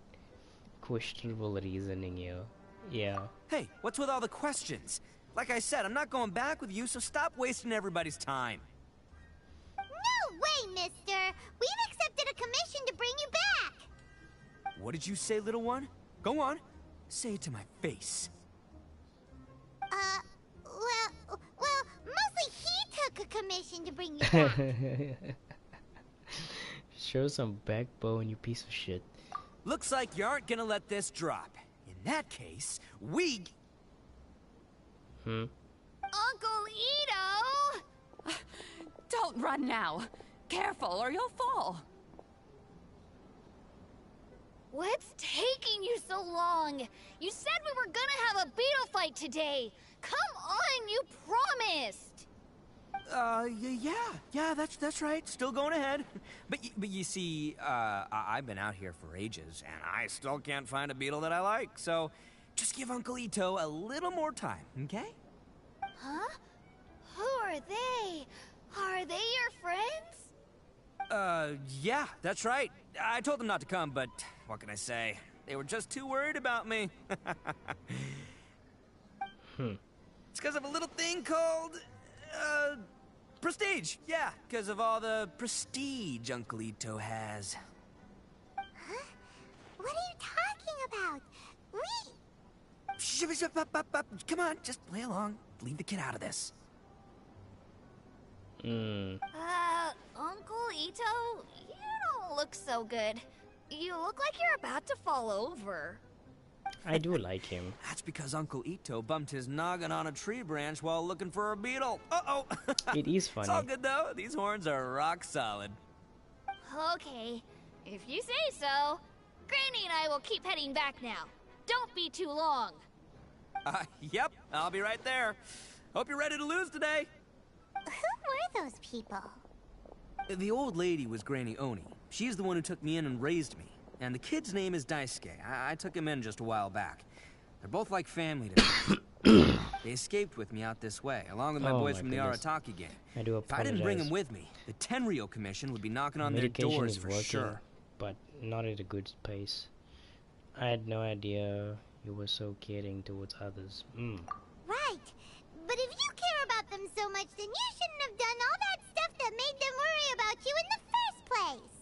Questionable reasoning here. Yeah. Hey, what's with all the questions? Like I said, I'm not going back with you, so stop wasting everybody's time. No way, mister! We've accepted a commission to bring you back! What did you say, little one? Go on. Say it to my face. Well, mostly he took a commission to bring you back. Show some backbone, you piece of shit. Looks like you aren't gonna let this drop. In that case, we... Uncle Ito! Don't run now. Careful or you'll fall. What's taking you so long? You said we were gonna have a beetle fight today. Come on, you promised. Yeah, that's right. Still going ahead. But you see, I've been out here for ages, and I still can't find a beetle that I like. So, just give Uncle Ito a little more time, okay? Huh? Who are they? Are they your friends? Yeah, that's right. I told them not to come, but what can I say? They were just too worried about me. It's because of a little thing called, prestige. Yeah, because of all the prestige Uncle Ito has. Huh? What are you talking about? Come on, just play along. Leave the kid out of this. Uncle Ito, you don't look so good. You look like you're about to fall over. I do like him. That's because Uncle Ito bumped his noggin on a tree branch while looking for a beetle. Uh-oh. It is funny. It's all good, though. These horns are rock solid. Okay, if you say so. Granny and I will keep heading back now. Don't be too long. Yep, I'll be right there. Hope you're ready to lose today. Who were those people? The old lady was Granny Oni. She's the one who took me in and raised me. And the kid's name is Daisuke. I took him in just a while back. They're both like family to me. They escaped with me out this way, along with my boys from the Arataki gang. I do apologize. If I didn't bring them with me, the Tenryo Commission would be knocking on their doors for sure. But not at a good pace. I had no idea you were so caring towards others. Right. But if you care about them so much, then you shouldn't have done all that stuff that made them worry about you in the first place.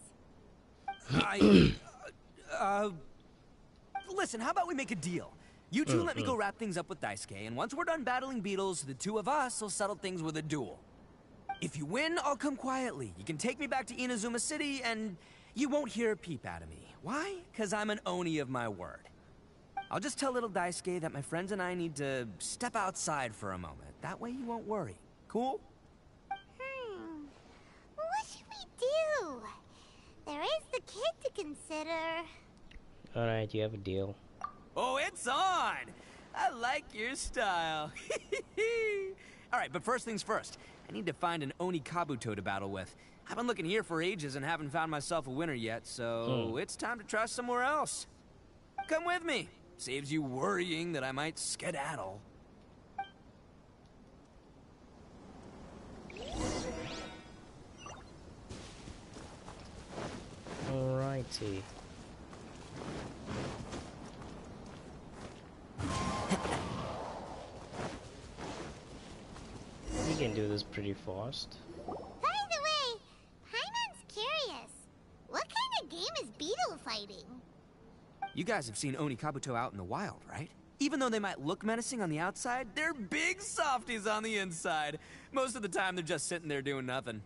Listen, how about we make a deal? You two let me go wrap things up with Daisuke, and once we're done battling beetles, the two of us will settle things with a duel. If you win, I'll come quietly. You can take me back to Inazuma City, and you won't hear a peep out of me. Why? Because I'm an Oni of my word. I'll just tell little Daisuke that my friends and I need to step outside for a moment. That way you won't worry. Cool? What should we do? There is the kid to consider. Alright, you have a deal. Oh, it's on! I like your style. Alright, but first things first. I need to find an Oni Kabuto to battle with. I've been looking here for ages and haven't found myself a winner yet, so it's time to try somewhere else. Come with me. Saves you worrying that I might skedaddle. Alrighty. You can do this pretty fast. By the way, Paimon's curious. What kind of game is beetle fighting? You guys have seen Oni Kabuto out in the wild, right? Even though they might look menacing on the outside, they're big softies on the inside. Most of the time, they're just sitting there doing nothing.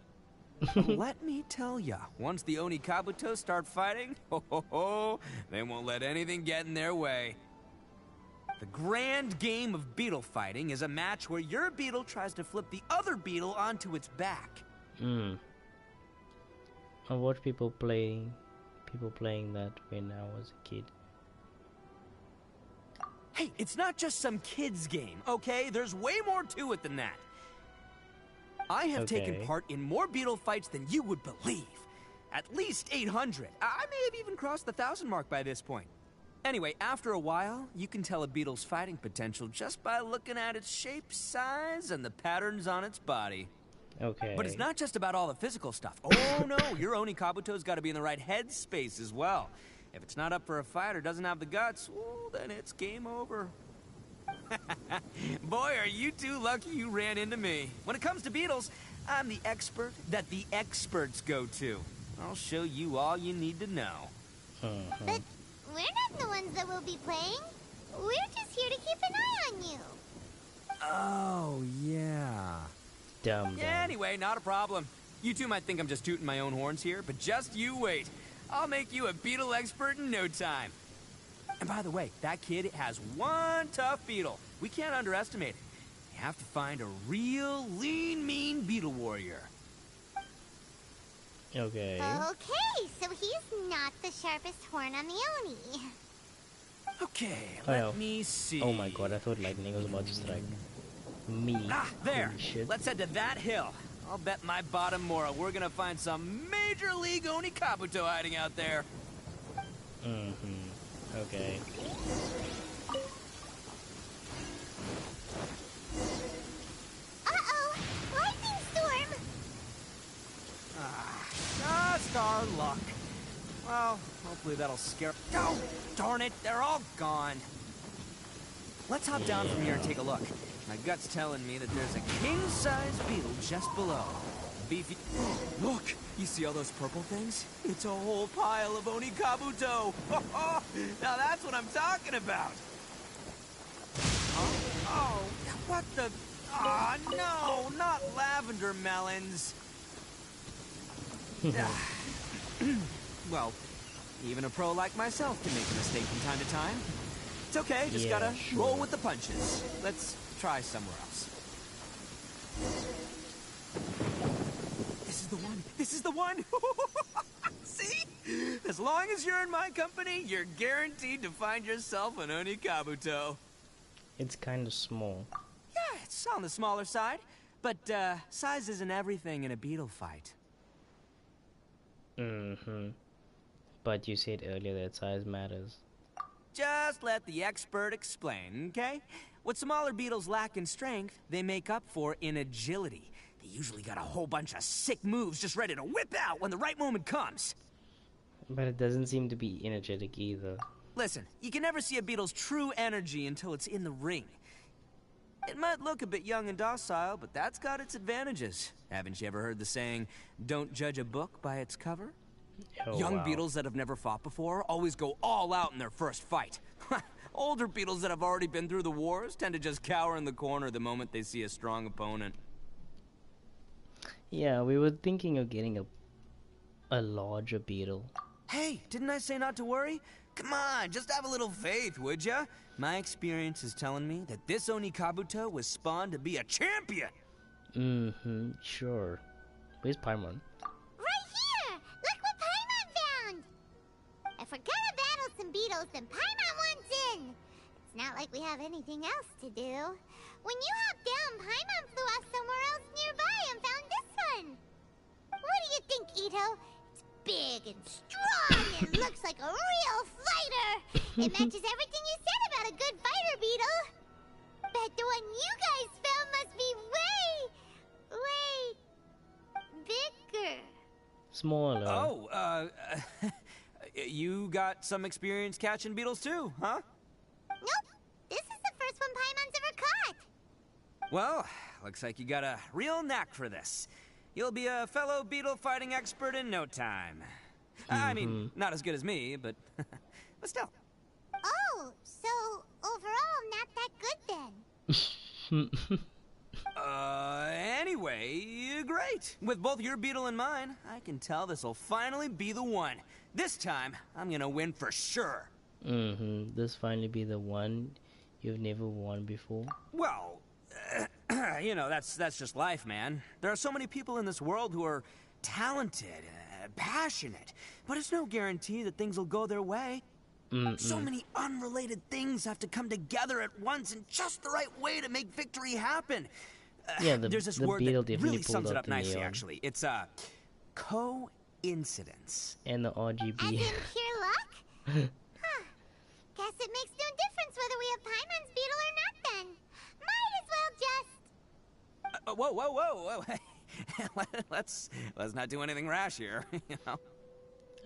Let me tell ya, once the Oni Kabuto start fighting, they won't let anything get in their way. The grand game of beetle fighting is a match where your beetle tries to flip the other beetle onto its back. I watched people playing that when I was a kid. Hey, it's not just some kid's game, okay? There's way more to it than that. I have taken part in more beetle fights than you would believe. At least 800. I may have even crossed the 1,000 mark by this point. Anyway, after a while, you can tell a beetle's fighting potential just by looking at its shape, size, and the patterns on its body. Okay. But it's not just about all the physical stuff. Oh no, your Oni Kabuto's got to be in the right headspace as well. If it's not up for a fight or doesn't have the guts, well, then it's game over. Boy, are you two lucky you ran into me. When it comes to beetles, I'm the expert that the experts go to. I'll show you all you need to know. But we're not the ones that will be playing. We're just here to keep an eye on you. Oh, yeah. Dumb. Yeah, anyway, not a problem. You two might think I'm just tooting my own horns here, but just you wait. I'll make you a beetle expert in no time. And by the way, that kid has one tough beetle. We can't underestimate it. You have to find a real lean, mean beetle warrior. Okay. Okay, so he's not the sharpest horn on the Oni. Okay, Oh, let no. me see. Oh my god, I thought lightning was about to strike me. Ah, there. Holy shit. Let's head to that hill. I'll bet my bottom Mora we're gonna find some major league Oni Kabuto hiding out there. Okay. Uh-oh! Lightning storm! Just our luck. Well, hopefully that'll scare... Oh, darn it, they're all gone. Let's hop down from here and take a look. My gut's telling me that there's a king-size beetle just below. Beefy... Look! You see all those purple things? It's a whole pile of Oni Kabuto! Now that's what I'm talking about! Oh, what the... Ah, no! Not lavender melons! Well, even a pro like myself can make a mistake from time to time. It's okay, just gotta roll with the punches. Let's try somewhere else. This is the one! This is the one! See? As long as you're in my company, you're guaranteed to find yourself an Oni Kabuto. It's kind of small. Yeah, it's on the smaller side. But, size isn't everything in a beetle fight. But you said earlier that size matters. Just let the expert explain, okay? What smaller beetles lack in strength, they make up for in agility. They usually got a whole bunch of sick moves just ready to whip out when the right moment comes. But it doesn't seem to be energetic either. Listen, you can never see a beetle's true energy until it's in the ring. It might look a bit young and docile, but that's got its advantages. Haven't you ever heard the saying, don't judge a book by its cover? Oh, Young wow. beetles that have never fought before always go all out in their first fight. Older beetles that have already been through the wars tend to just cower in the corner the moment they see a strong opponent. Yeah, we were thinking of getting a larger beetle. Hey, didn't I say not to worry? Come on, just have a little faith, would ya? My experience is telling me that this Oni Kabuto was spawned to be a champion! Sure. Where's Paimon? Right here! Look what Paimon found! If we're gonna battle some beetles, then Paimon wants in! It's not like we have anything else to do. When you hopped down, Paimon flew off somewhere else nearby and found this one! What do you think, Ito? It's big and strong and looks like a real fighter! It matches everything you said about a good fighter beetle! Bet the one you guys found must be way bigger. Smaller. Oh, you got some experience catching beetles too, huh? Nope. This is the first one Paimon's ever caught. Well, looks like you got a real knack for this. You'll be a fellow beetle fighting expert in no time. I mean, not as good as me, but but still. Oh, so overall not that good then. Anyway, great. With both your beetle and mine, I can tell this'll finally be the one. This time, I'm gonna win for sure. This finally be the one you've never won before. Well, you know, that's just life, man. There are so many people in this world who are talented, passionate, but it's no guarantee that things will go their way. So many unrelated things have to come together at once in just the right way to make victory happen. Yeah, there's this the word beetle that definitely really sums pulled it out up the nicely, neon. actually. It's coincidence. And the RGB. As in pure luck? Huh. Guess it makes no difference whether we have Paimon's beetle or not then. Might as well just... Whoa. let's not do anything rash here, you know?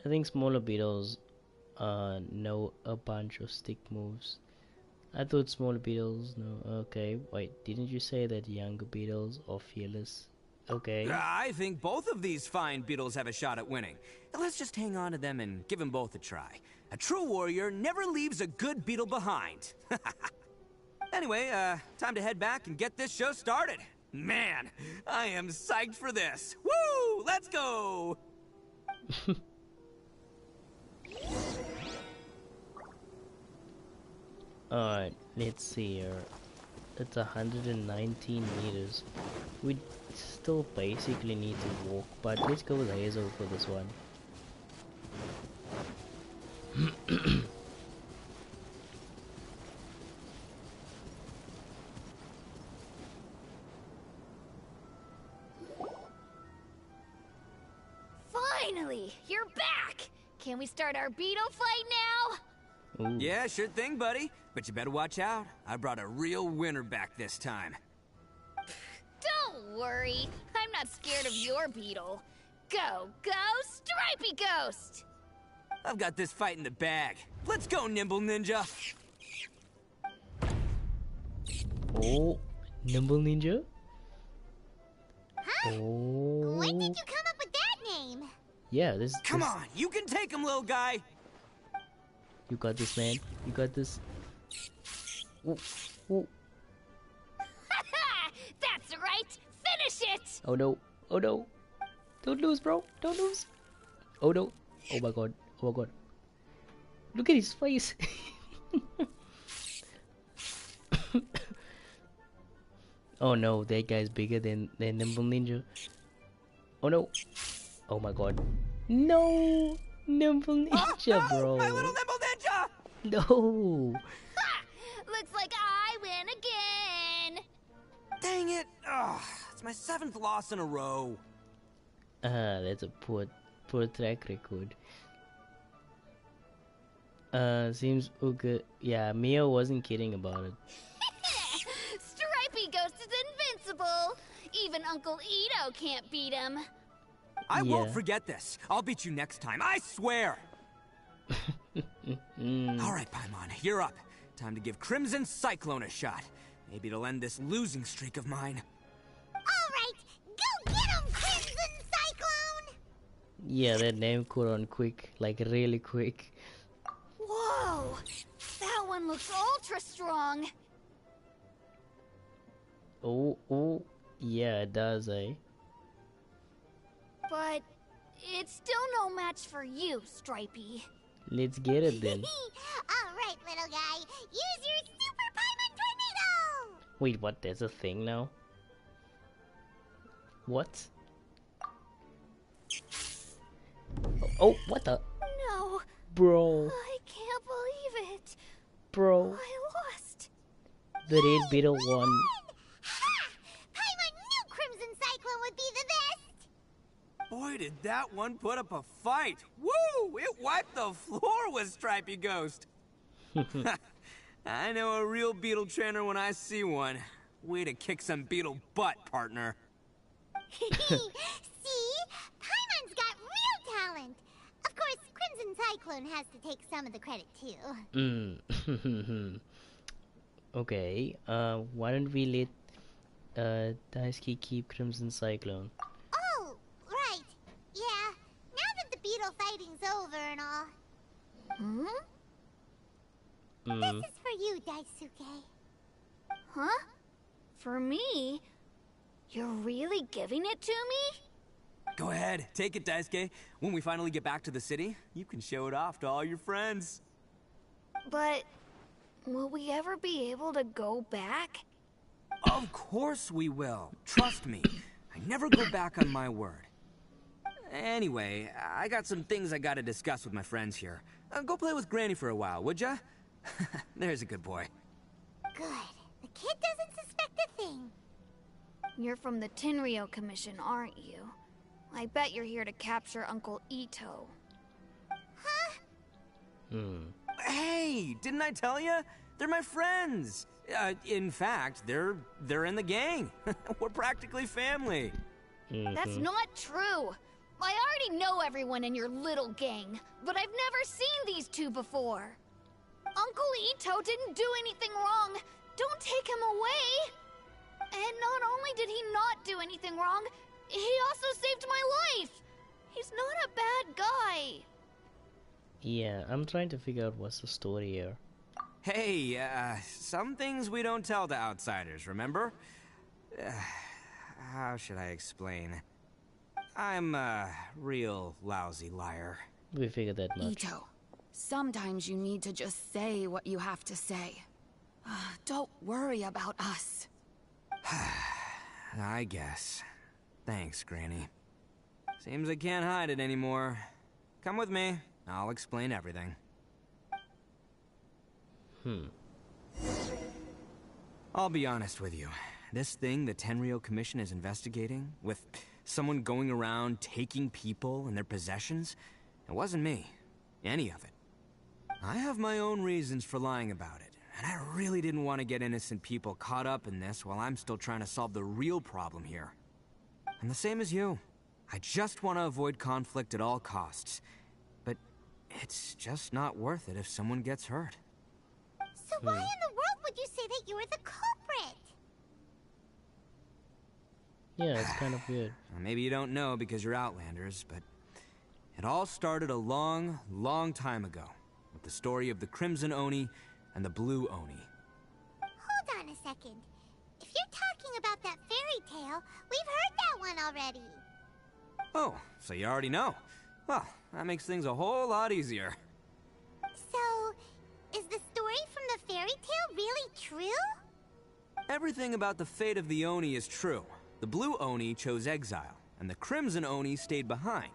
I think smaller beetles know a bunch of stick moves. I thought smaller beetles know. Okay, wait, didn't you say that younger beetles are fearless? Okay. I think both of these fine beetles have a shot at winning. Let's just hang on to them and give them both a try. A true warrior never leaves a good beetle behind. Anyway, time to head back and get this show started. Man, I am psyched for this. Woo! Let's go! Alright, let's see here. It's 119 meters. still basically need to walk, but let's go with Hazel for this one. Finally, you're back! Can we start our beetle fight now? Ooh. Yeah, sure thing, buddy. But you better watch out. I brought a real winner back this time. Don't worry, I'm not scared of your beetle. Go, Stripey Ghost! I've got this fight in the bag. Let's go, Nimble Ninja! Oh, Nimble Ninja? Huh? Oh. When did you come up with that name? Yeah, this. Come on, you can take him, little guy! You got this, man. You got this. Ooh. Ooh. That's right! Finish it! Oh no. Oh no. Don't lose, bro. Don't lose. Oh no. Oh my god. Oh my god. Look at his face. Oh no, that guy's bigger than Nimble Ninja. Oh no. Oh my god. No. Nimble Ninja, bro. My little Nimble Ninja! No. Ha! Looks like I win again! Dang it! Ugh, it's my 7th loss in a row. That's a poor track record. Seems okay. Yeah, Mia wasn't kidding about it. Stripey Ghost is invincible! Even Uncle Ito can't beat him. I won't forget this. I'll beat you next time, I swear! Alright, Paimon, you're up. Time to give Crimson Cyclone a shot. Maybe it'll end this losing streak of mine. Alright, go get him, Crimson Cyclone! Yeah, that name caught on quick, like really quick. Whoa! That one looks ultra strong! Oh, yeah, it does, eh? But it's still no match for you, Stripey. Let's get it then. Alright, little guy, use your Super Paimon Tornado! Wait, what? There's a thing now? What? Oh, what the? No. Bro. I can't believe it. Bro. I lost. The red beetle won. Ha! Paimon knew Crimson Cyclone would be the best! Boy, did that one put up a fight! Woo! It wiped the floor with Stripey Ghost! I know a real beetle trainer when I see one. Way to kick some beetle butt, partner. See? Paimon's got real talent! Of course, Crimson Cyclone has to take some of the credit, too. Okay, why don't we let Daisuke keep Crimson Cyclone? Oh, right. Yeah, now that the beetle fighting's over and all. This is for you, Daisuke. Huh? For me? You're really giving it to me? Go ahead, take it, Daisuke. When we finally get back to the city, you can show it off to all your friends. But will we ever be able to go back? Of course we will. Trust me. I never go back on my word. Anyway, I got some things I gotta discuss with my friends here. Go play with Granny for a while, would ya? There's a good boy. Good. The kid doesn't suspect a thing. You're from the Tenryo Commission, aren't you? I bet you're here to capture Uncle Ito. Huh? Hey, didn't I tell you? They're my friends. In fact, they're in the gang. We're practically family. That's not true. I already know everyone in your little gang, but I've never seen these two before. Uncle Ito didn't do anything wrong. Don't take him away. And not only did he not do anything wrong, he also saved my life. He's not a bad guy. Yeah, I'm trying to figure out what's the story here. Hey, some things we don't tell to outsiders, remember? How should I explain? I'm a real lousy liar. We figured that much. Ito, sometimes you need to just say what you have to say. Don't worry about us. I guess. Thanks, Granny. Seems I can't hide it anymore. Come with me. I'll explain everything. I'll be honest with you. This thing the Tenryou Commission is investigating, with someone going around taking people and their possessions, it wasn't me. Any of it. I have my own reasons for lying about it, and I really didn't want to get innocent people caught up in this while I'm still trying to solve the real problem here. And the same as you. I just want to avoid conflict at all costs. But it's just not worth it if someone gets hurt. So why in the world would you say that you were the culprit? Yeah, it's kind of weird. Maybe you don't know because you're Outlanders, but it all started a long, long time ago with the story of the Crimson Oni and the Blue Oni. Hold on a second. If you're talking about that fairy tale, we've heard that one already. Oh, so you already know. Well, that makes things a whole lot easier. So, is the story from the fairy tale really true? Everything about the fate of the Oni is true. The Blue Oni chose exile, and the Crimson Oni stayed behind.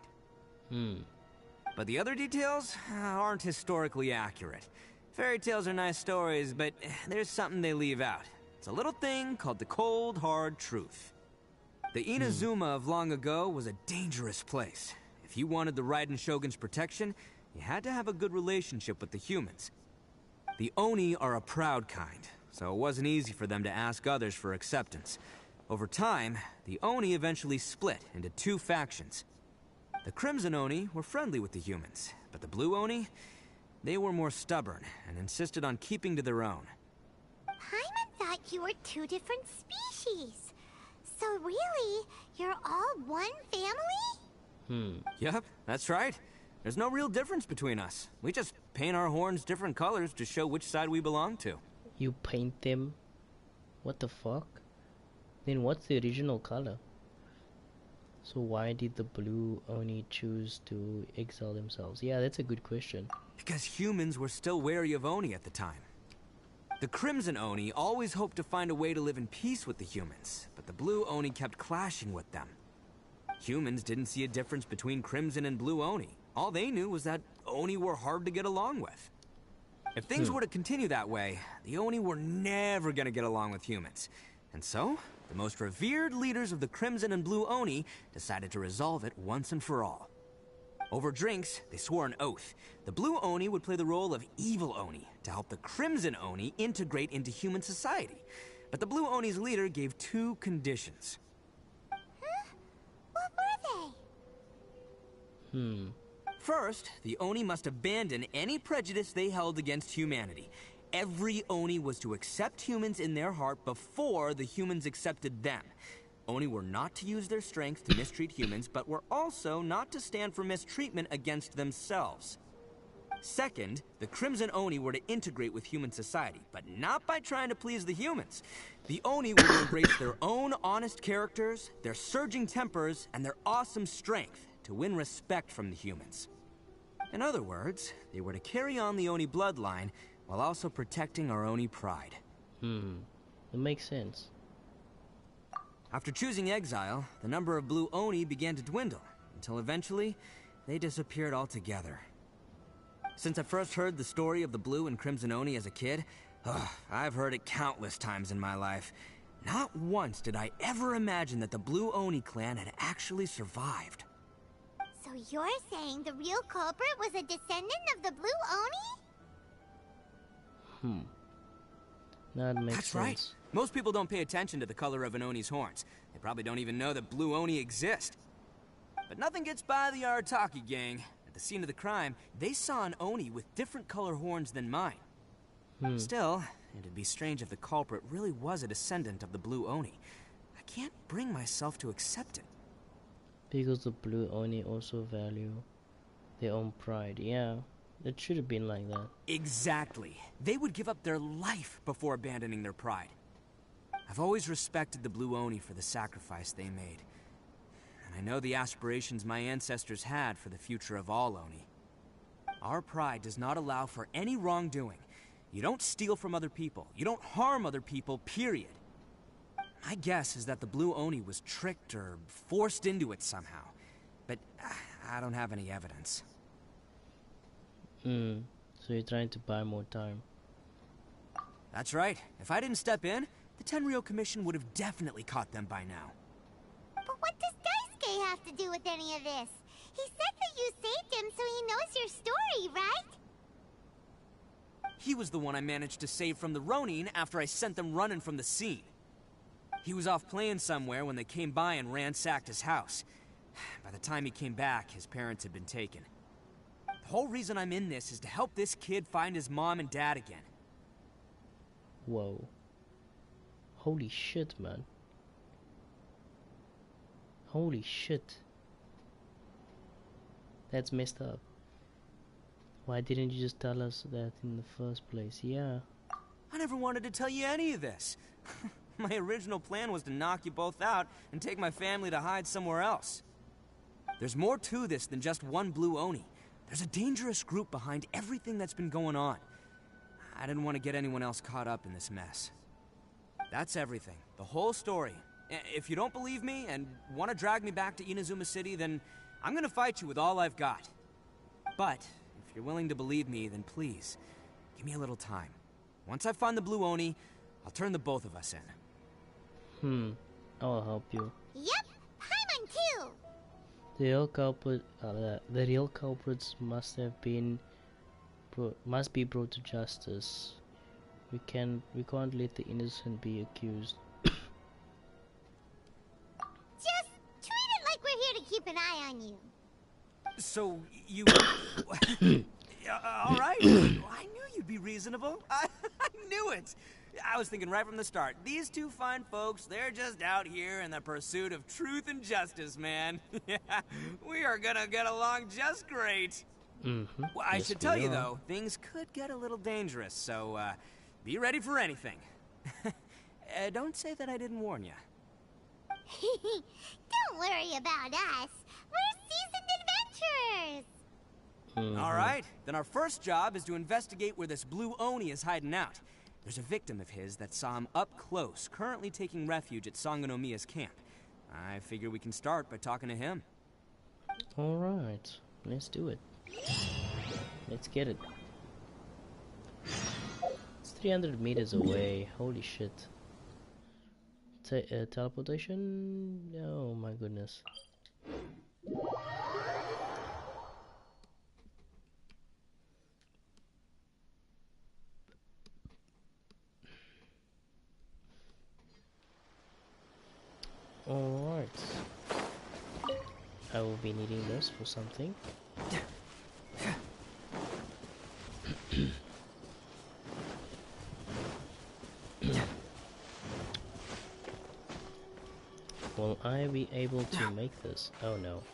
But the other details aren't historically accurate. Fairy tales are nice stories, but there's something they leave out. It's a little thing called the cold, hard truth. The Inazuma of long ago was a dangerous place. If you wanted the Raiden Shogun's protection, you had to have a good relationship with the humans. The Oni are a proud kind, so it wasn't easy for them to ask others for acceptance. Over time, the Oni eventually split into two factions. The Crimson Oni were friendly with the humans, but the Blue Oni, they were more stubborn and insisted on keeping to their own. Paimon thought you were two different species. So really, you're all one family? Yep, that's right. There's no real difference between us. We just paint our horns different colors to show which side we belong to. You paint them? What the fuck? Then what's the original color? So why did the Blue Oni choose to exile themselves? Yeah, that's a good question. Because humans were still wary of Oni at the time. The Crimson Oni always hoped to find a way to live in peace with the humans, but the Blue Oni kept clashing with them. Humans didn't see a difference between Crimson and Blue Oni. All they knew was that Oni were hard to get along with. If things were to continue that way, the Oni were never gonna get along with humans. And so, the most revered leaders of the Crimson and Blue Oni decided to resolve it once and for all. Over drinks, they swore an oath. The Blue Oni would play the role of evil Oni to help the Crimson Oni integrate into human society. But the Blue Oni's leader gave two conditions. What were they? First, the Oni must abandon any prejudice they held against humanity. Every Oni was to accept humans in their heart before the humans accepted them. Oni were not to use their strength to mistreat humans, but were also not to stand for mistreatment against themselves. Second, the Crimson Oni were to integrate with human society, but not by trying to please the humans. The Oni were to embrace their own honest characters, their surging tempers, and their awesome strength to win respect from the humans. In other words, they were to carry on the Oni bloodline while also protecting our Oni pride. It makes sense. After choosing exile, the number of Blue Oni began to dwindle, until eventually, they disappeared altogether. Since I first heard the story of the Blue and Crimson Oni as a kid, I've heard it countless times in my life. Not once did I ever imagine that the Blue Oni clan had actually survived. So you're saying the real culprit was a descendant of the Blue Oni? That makes That's sense. right. Most people don't pay attention to the color of an Oni's horns. They probably don't even know that Blue Oni exist. But nothing gets by the Arataki gang. At the scene of the crime, they saw an Oni with different color horns than mine. Still, it'd be strange if the culprit really was a descendant of the Blue Oni. I can't bring myself to accept it. Because the Blue Oni also value their own pride. Yeah, it should have been like that. Exactly. They would give up their life before abandoning their pride. I've always respected the Blue Oni for the sacrifice they made. And I know the aspirations my ancestors had for the future of all Oni. Our pride does not allow for any wrongdoing. You don't steal from other people. You don't harm other people, period. My guess is that the blue Oni was tricked or forced into it somehow. But I don't have any evidence. So you're trying to buy more time. That's right. If I didn't step in, the Tenryou Commission would have definitely caught them by now. But what does Daisuke have to do with any of this? He said that you saved him, so he knows your story, right? He was the one I managed to save from the Ronin after I sent them running from the scene. He was off playing somewhere when they came by and ransacked his house. By the time he came back, his parents had been taken. The whole reason I'm in this is to help this kid find his mom and dad again. Whoa. Holy shit, man. Holy shit. That's messed up. Why didn't you just tell us that in the first place? Yeah. I never wanted to tell you any of this. My original plan was to knock you both out and take my family to hide somewhere else. There's more to this than just one blue Oni. There's a dangerous group behind everything that's been going on. I didn't want to get anyone else caught up in this mess. That's everything. The whole story. If you don't believe me and want to drag me back to Inazuma City, then I'm gonna fight you with all I've got. But if you're willing to believe me, then please, give me a little time. Once I find the blue Oni, I'll turn the both of us in. I'll help you. Yep, Paimon too! The real culprits must be brought to justice. We can't let the innocent be accused. Just treat it like we're here to keep an eye on you. So, you... Alright, I knew you'd be reasonable. I knew it! I was thinking right from the start, these two fine folks, they're just out here in the pursuit of truth and justice, man. We are gonna get along just great. Well, I should tell you, though, things could get a little dangerous, so be ready for anything. Don't say that I didn't warn you. Don't worry about us. We're seasoned adventurers. All right, then our first job is to investigate where this blue Oni is hiding out. There's a victim of his that saw him up close, currently taking refuge at Sangonomiya's camp. I figure we can start by talking to him. Alright, let's do it. Let's get it. It's 300 meters away, holy shit. Teleportation? Oh my goodness. Alright. I will be needing this for something. Will I be able to make this? Oh no.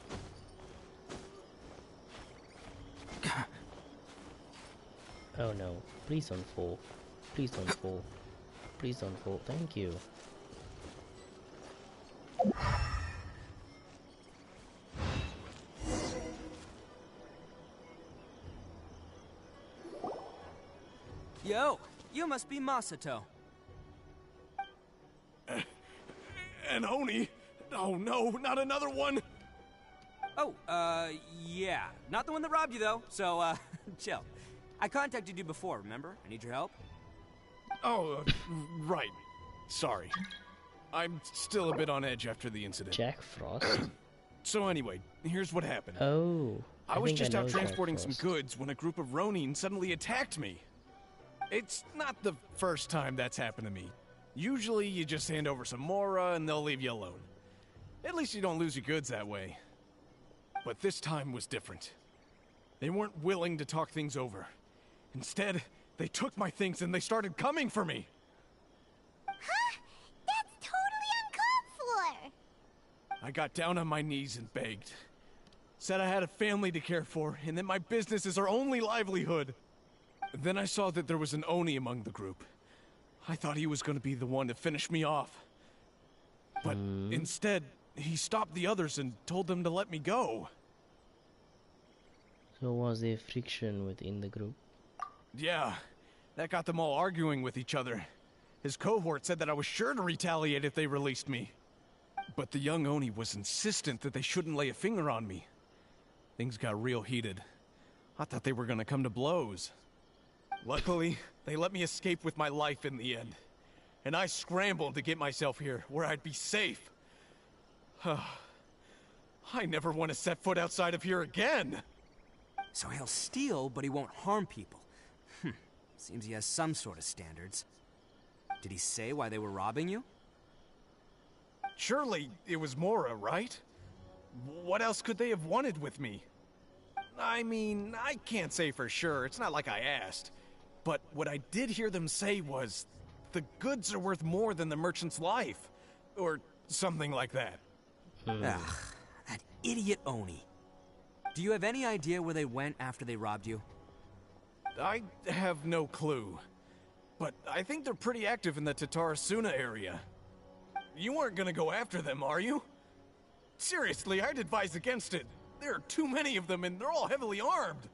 Oh no. Please don't fall. Please don't fall. Please don't fall. Thank you. Yo, you must be Masato. An Oni? Oh no, not another one! Oh, yeah. Not the one that robbed you, though, so, chill. I contacted you before, remember? I need your help. Oh, right. Sorry. I'm still a bit on edge after the incident. Jack Frost? So anyway, here's what happened. Oh. I was just out transporting some goods when a group of Ronin suddenly attacked me. It's not the first time that's happened to me. Usually you just hand over some Mora and they'll leave you alone. At least you don't lose your goods that way. But this time was different. They weren't willing to talk things over. Instead, they took my things and they started coming for me. Huh? That's totally uncalled for! I got down on my knees and begged. Said I had a family to care for and that my business is our only livelihood. Then I saw that there was an Oni among the group. I thought he was going to be the one to finish me off. But instead, he stopped the others and told them to let me go. So was there friction within the group? Yeah, that got them all arguing with each other. His cohort said that I was sure to retaliate if they released me. But the young Oni was insistent that they shouldn't lay a finger on me. Things got real heated. I thought they were gonna come to blows. Luckily, they let me escape with my life in the end. And I scrambled to get myself here, where I'd be safe. I never want to set foot outside of here again! So he'll steal, but he won't harm people. Seems he has some sort of standards. Did he say why they were robbing you? Surely it was Mora, right? What else could they have wanted with me? I mean, I can't say for sure. It's not like I asked. But what I did hear them say was, the goods are worth more than the merchant's life. Or something like that. Ugh, that idiot Oni. Do you have any idea where they went after they robbed you? I have no clue. But I think they're pretty active in the Tatarasuna area. You aren't gonna go after them, are you? Seriously, I'd advise against it. There are too many of them and they're all heavily armed.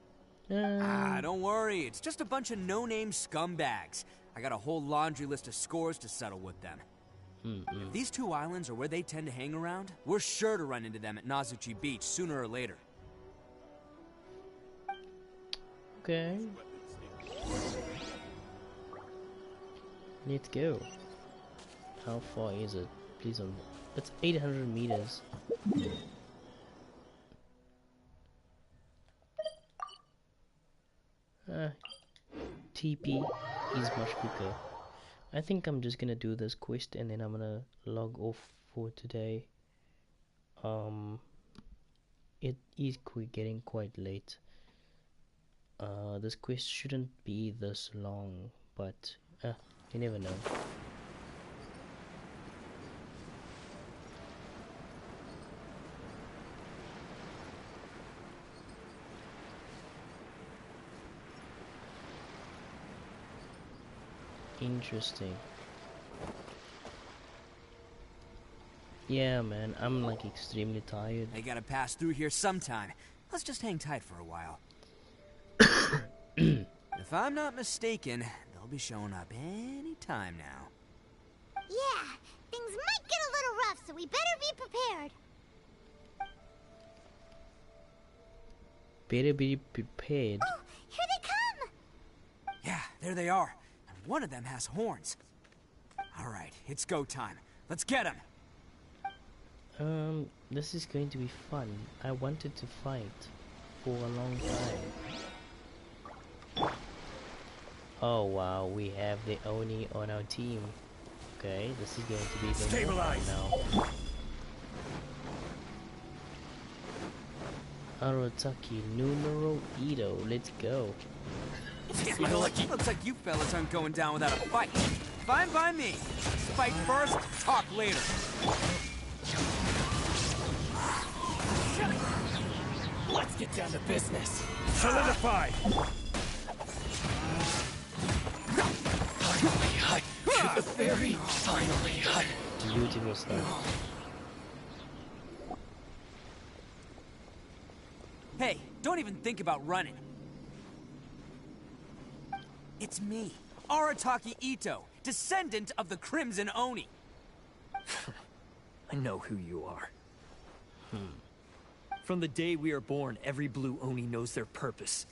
Don't worry. It's just a bunch of no-name scumbags. I got a whole laundry list of scores to settle with them. If these two islands are where they tend to hang around, we're sure to run into them at Nazuchi Beach sooner or later. Okay. Let's go. How far is it? Please don't. It's 800 meters. TP is much quicker. I think I'm just gonna do this quest and then I'm gonna log off for today. It is getting quite late. This quest shouldn't be this long, but you never know. Interesting. Yeah, man, I'm like extremely tired. They gotta pass through here sometime. Let's just hang tight for a while. If I'm not mistaken, they'll be showing up any time now. Yeah, things might get a little rough, so we better be prepared. Better be prepared. Oh, here they come! Yeah, there they are. And one of them has horns. Alright, it's go time. Let's get him! This is going to be fun. I wanted to fight for a long time. Oh wow, we have the Oni on our team. Okay, this is going to be the fun now. Arotaki numero Ito, let's go. Looks like you fellas aren't going down without a fight. Fine by me. Fight first, talk later. Let's get down to business. Solidify! Very finally. Beautiful stuff. Hey, don't even think about running. It's me, Arataki Ito, descendant of the Crimson Oni. I know who you are. From the day we are born, every blue Oni knows their purpose.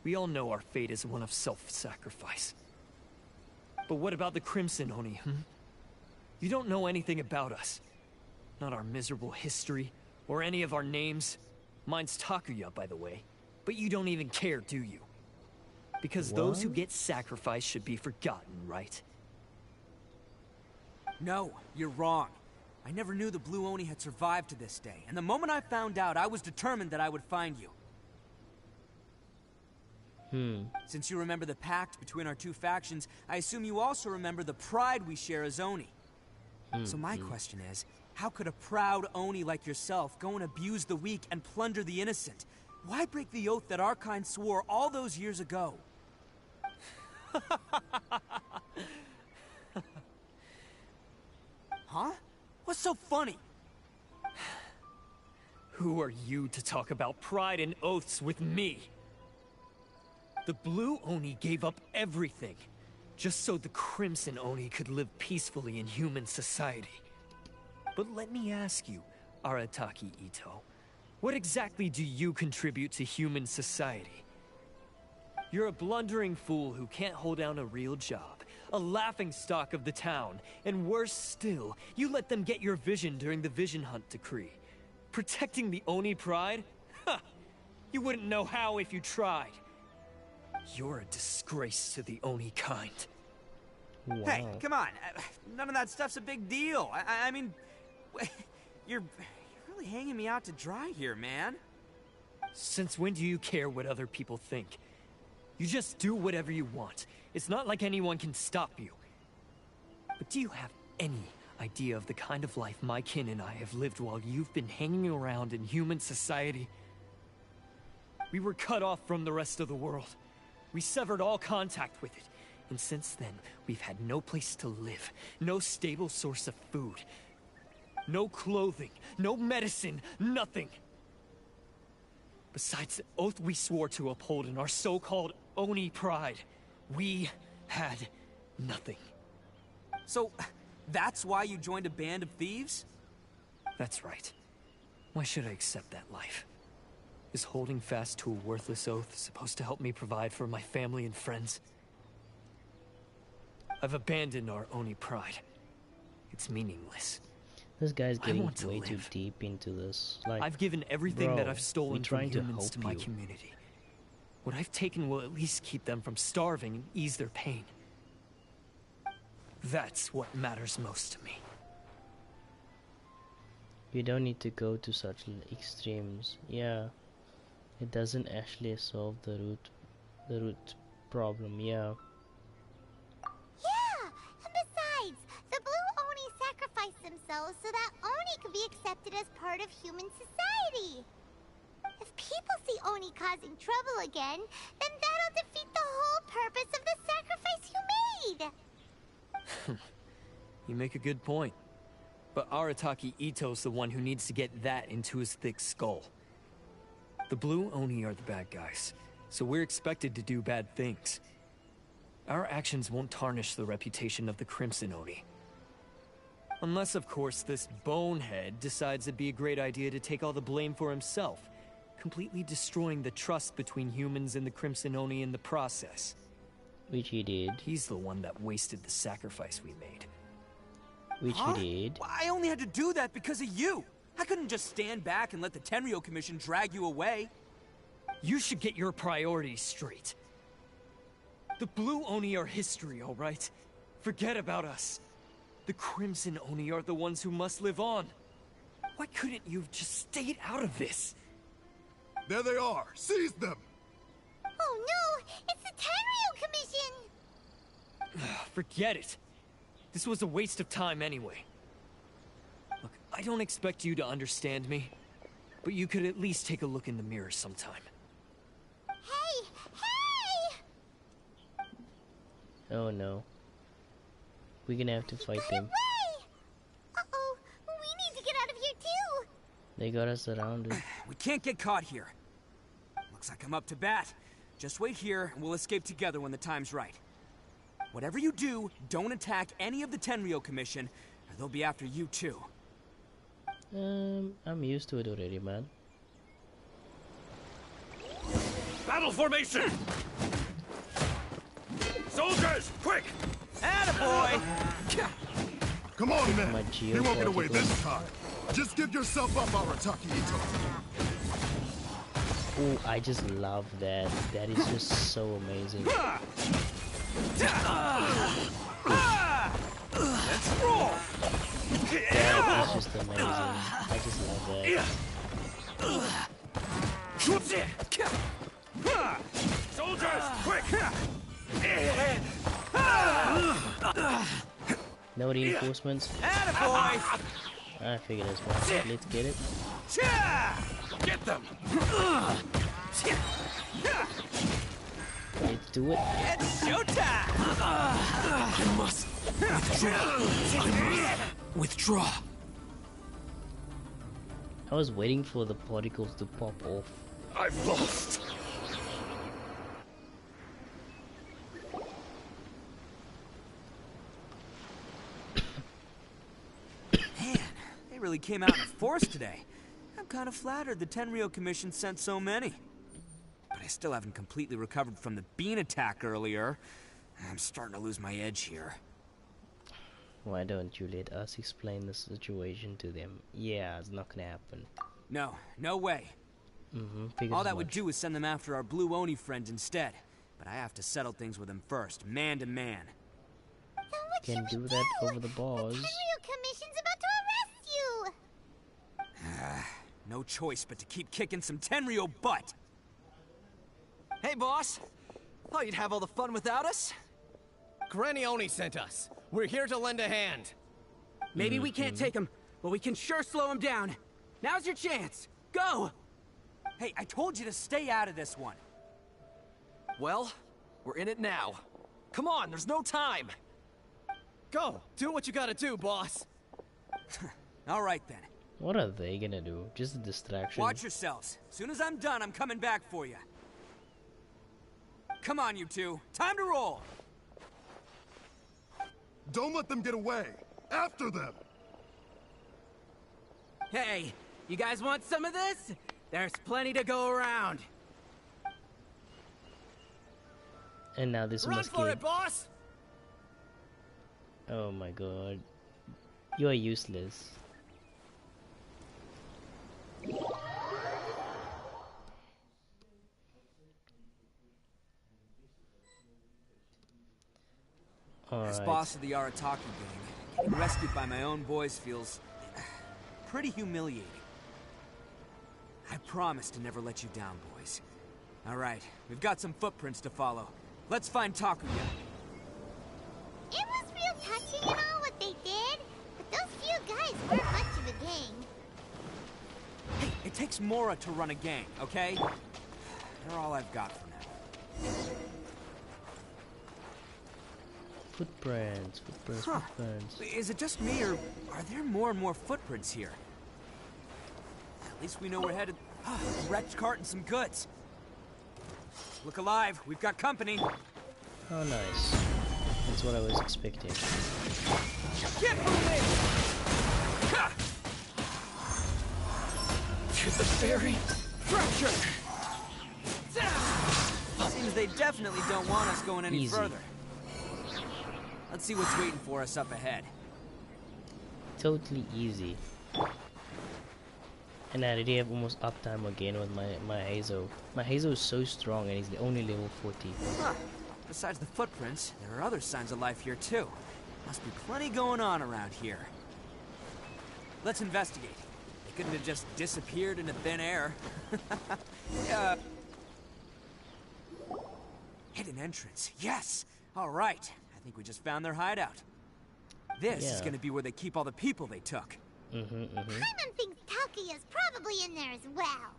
We all know our fate is one of self-sacrifice. But what about the Crimson Oni, You don't know anything about us. Not our miserable history, or any of our names. Mine's Takuya, by the way. But you don't even care, do you? Because those who get sacrificed should be forgotten, right? No, you're wrong. I never knew the Blue Oni had survived to this day, and the moment I found out, I was determined that I would find you. Since you remember the pact between our two factions, I assume you also remember the pride we share as Oni. So my question is, how could a proud Oni like yourself go and abuse the weak and plunder the innocent? Why break the oath that our kind swore all those years ago? Huh? What's so funny? Who are you to talk about pride and oaths with me? The Blue Oni gave up everything. just so the Crimson Oni could live peacefully in human society. But let me ask you, Arataki Ito, what exactly do you contribute to human society? You're a blundering fool who can't hold down a real job, a laughingstock of the town, and worse still, you let them get your vision during the Vision Hunt decree. Protecting the Oni pride? Ha! You wouldn't know how if you tried. You're a disgrace to the Oni kind. Wow. Hey, come on. None of that stuff's a big deal. I mean, you're really hanging me out to dry here, man. Since when do you care what other people think? You just do whatever you want. It's not like anyone can stop you. But do you have any idea of the kind of life my kin and I have lived while you've been hanging around in human society? We were cut off from the rest of the world. We severed all contact with it. And since then, we've had no place to live, no stable source of food, no clothing, no medicine, nothing. Besides the oath we swore to uphold in our so-called Oni pride, we had nothing. So, that's why you joined a band of thieves? That's right. Why should I accept that life? Is holding fast to a worthless oath supposed to help me provide for my family and friends? I've abandoned our Oni pride. It's meaningless. This guy's getting way too deep into this. Like, I've given everything that I've stolen from humans to my you. community. What I've taken will at least keep them from starving and ease their pain. That's what matters most to me. You don't need to go to such extremes. Yeah, it doesn't actually solve the root problem. Yeah. Yeah, and besides, the Blue Oni sacrificed themselves so that Oni could be accepted as part of human society. If people see Oni causing trouble again, then that'll defeat the whole purpose of the sacrifice you made. You make a good point. But Arataki Ito's the one who needs to get that into his thick skull. The Blue Oni are the bad guys, so we're expected to do bad things. Our actions won't tarnish the reputation of the Crimson Oni. Unless, of course, this bonehead decides it'd be a great idea to take all the blame for himself, completely destroying the trust between humans and the Crimson Oni in the process. Which he did. He's the one that wasted the sacrifice we made. Which he did. I only had to do that because of you. I couldn't just stand back and let the Tenryo Commission drag you away. You should get your priorities straight. The Blue Oni are history, all right? Forget about us. The Crimson Oni are the ones who must live on. Why couldn't you have just stayed out of this? There they are. Seize them. Oh no, it's the Tenryo Commission. Forget it. This was a waste of time anyway. Look, I don't expect you to understand me, but you could at least take a look in the mirror sometime. Hey! Hey! Oh no. We're gonna have to fight them. Uh-oh, we need to get out of here too. They got us surrounded. We can't get caught here. Looks like I'm up to bat. Just wait here and we'll escape together when the time's right. Whatever you do, don't attack any of the Tenryo Commission, or they'll be after you too. I'm used to it already, man. Battle formation! Soldiers, quick! Attaboy! Come on, man. They won't get away this time. Just give yourself up, Arataki Ito. Oh, I just love that. That is just so amazing. Let's roll! That is just amazing. I just love that. Soldiers, quick! No reinforcements. Attaboy! I figured as well. Let's get it. Get them! Let's do it. It's showtime! I must withdraw. I was waiting for the particles to pop off. I've lost. really came out in force today. I'm kind of flattered the Tenryo Commission sent so many. But I still haven't completely recovered from the bean attack earlier. I'm starting to lose my edge here. Why don't you let us explain the situation to them? Yeah, it's not gonna happen. No, no way. All that would do is send them after our blue Oni friend instead. But I have to settle things with them first, man to man. Can do that over the boss. The Tenryo Commission's about to arrest you! No choice but to keep kicking some Tenryo butt. Hey, boss. Thought you'd have all the fun without us? Granny Oni sent us. We're here to lend a hand. Maybe we can't take him, but we can sure slow him down. Now's your chance. Go! Hey, I told you to stay out of this one. Well, we're in it now. Come on, there's no time. Go, do what you gotta do, boss. All right then. What are they gonna do? Just a distraction? Watch yourselves. As soon as I'm done, I'm coming back for you. Come on, you two. Time to roll. Don't let them get away. After them. Hey, you guys want some of this? There's plenty to go around. And now this Run must for it, boss! Oh my god. You are useless. As boss of the Arataki gang, getting rescued by my own boys feels pretty humiliating. I promise to never let you down, boys. All right, we've got some footprints to follow. Let's find Takuya. It was real touching and all what they did, but those few guys weren't much of a gang. Hey, it takes Mora to run a gang, okay? They're all I've got for now. Footprints, footprints. Is it just me, or are there more and more footprints here? At least we know we're headed. A wrecked cart and some goods. Look alive, we've got company. Oh, nice. That's what I was expecting. Get moving! To the very fracture. Seems they definitely don't want us going any further. Let's see what's waiting for us up ahead. Totally easy. And I already have almost uptime again with my Hazo. My Hazo is so strong and he's the only level 40. Huh. Besides the footprints, there are other signs of life here too. Must be plenty going on around here. Let's investigate. They couldn't have just disappeared into thin air. Hidden entrance. Yes! Alright. I think we just found their hideout. This is gonna be where they keep all the people they took. Paimon thinks Takuya's probably in there as well.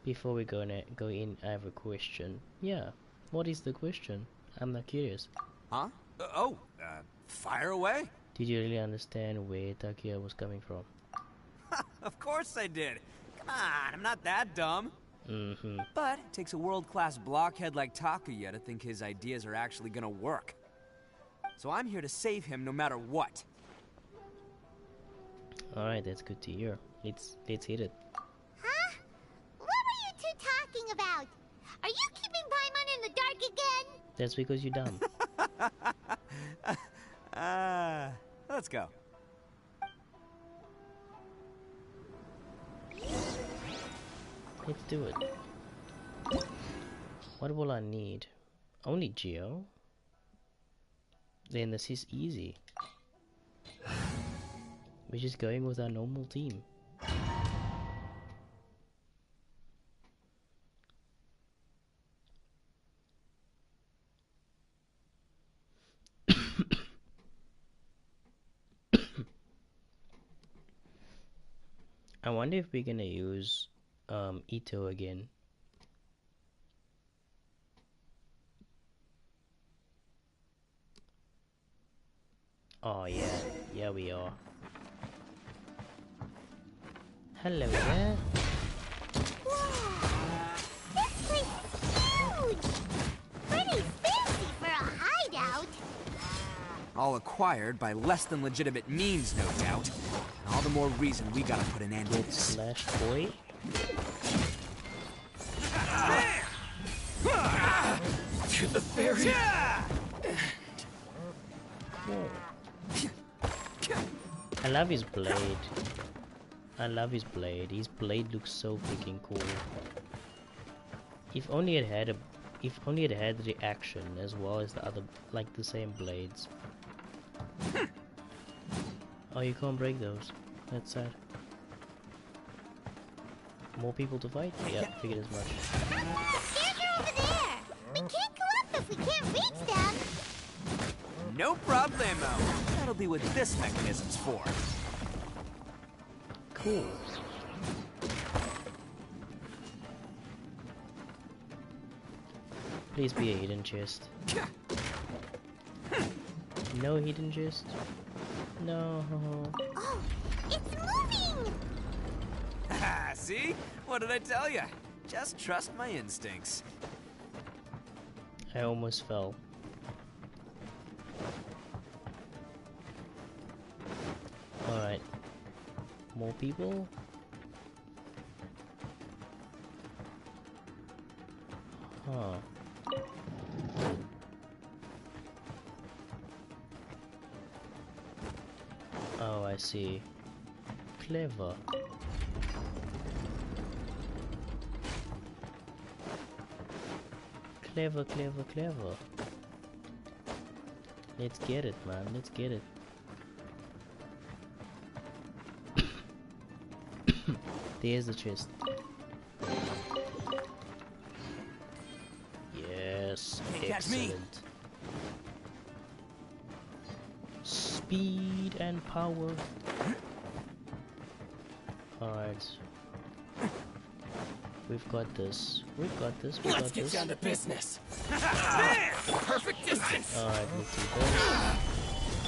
Before we go in, I have a question. Yeah, what is the question? I'm not curious. Huh? Fire away? Did you really understand where Takuya was coming from? Of course I did. Come on, I'm not that dumb. But it takes a world-class blockhead like Takuya to think his ideas are actually gonna work. So I'm here to save him no matter what. Alright, that's good to hear. Let's hit it. Huh? What were you two talking about? Are you keeping Paimon in the dark again? That's because you're dumb. Let's go. Let's do it. What will I need? Only Geo? Then this is easy. We're just going with our normal team. I wonder if we're gonna use Ito again. Oh yeah, yeah we are. Hello there. This place is huge! Pretty fancy for a hideout. All acquired by less than legitimate means, no doubt. And all the more reason we gotta put an end to this. Slash boy. To the ferry. I love his blade. I love his blade. His blade looks so freaking cool. If only it had reaction as well as the other, like the same blades. Oh, you can't break those. That's sad. More people to fight? Yeah, figured as much. They're over there! We can't go up if we can't reach them! No problemo. That'll be what this mechanism's for. Cool. Please be a hidden chest. No hidden chest? No. Oh, it's moving! See? What did I tell you? Just trust my instincts. I almost fell. Alright. More people? Huh. Oh, I see. Clever. Clever, clever, clever. Let's get it, man. Let's get it. There's the chest. Yes, excellent. Speed and power. Alright. We've got this. We've got this. We got this. Let's get down to business. Perfect distance. Alright, we do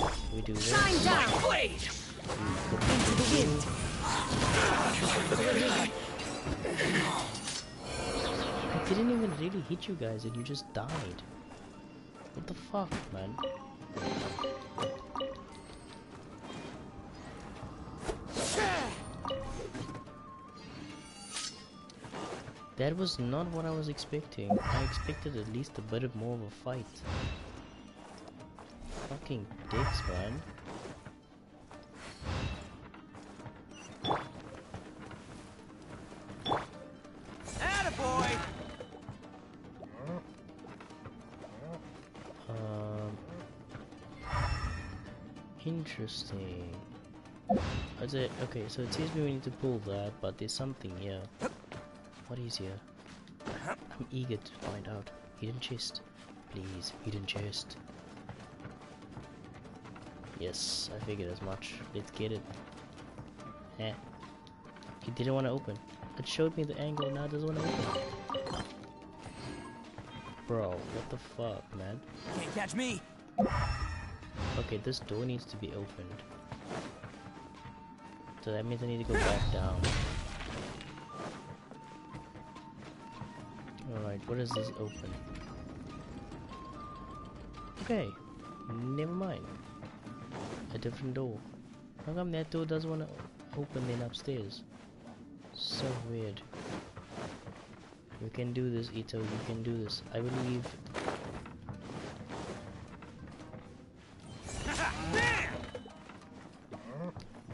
this. We do this. Shine down, blade. Into the wind. I didn't even really hit you guys and you just died. What the fuck, man? That was not what I was expecting. I expected at least a bit more of a fight. Fucking dicks, man. Attaboy! Interesting. Okay, so it says we need to pull that, but there's something here. What is here? I'm eager to find out. Hidden chest. Please, hidden chest. Yes, I figured as much. Let's get it. Eh. It didn't want to open. It showed me the angle, now it doesn't want to open. Bro, what the fuck, man? Can't catch me! Okay, this door needs to be opened. So that means I need to go back down. Alright, what does this open? Okay, never mind. A different door. How come that door doesn't want to open then upstairs? So weird. We can do this, Ito, we can do this. I believe.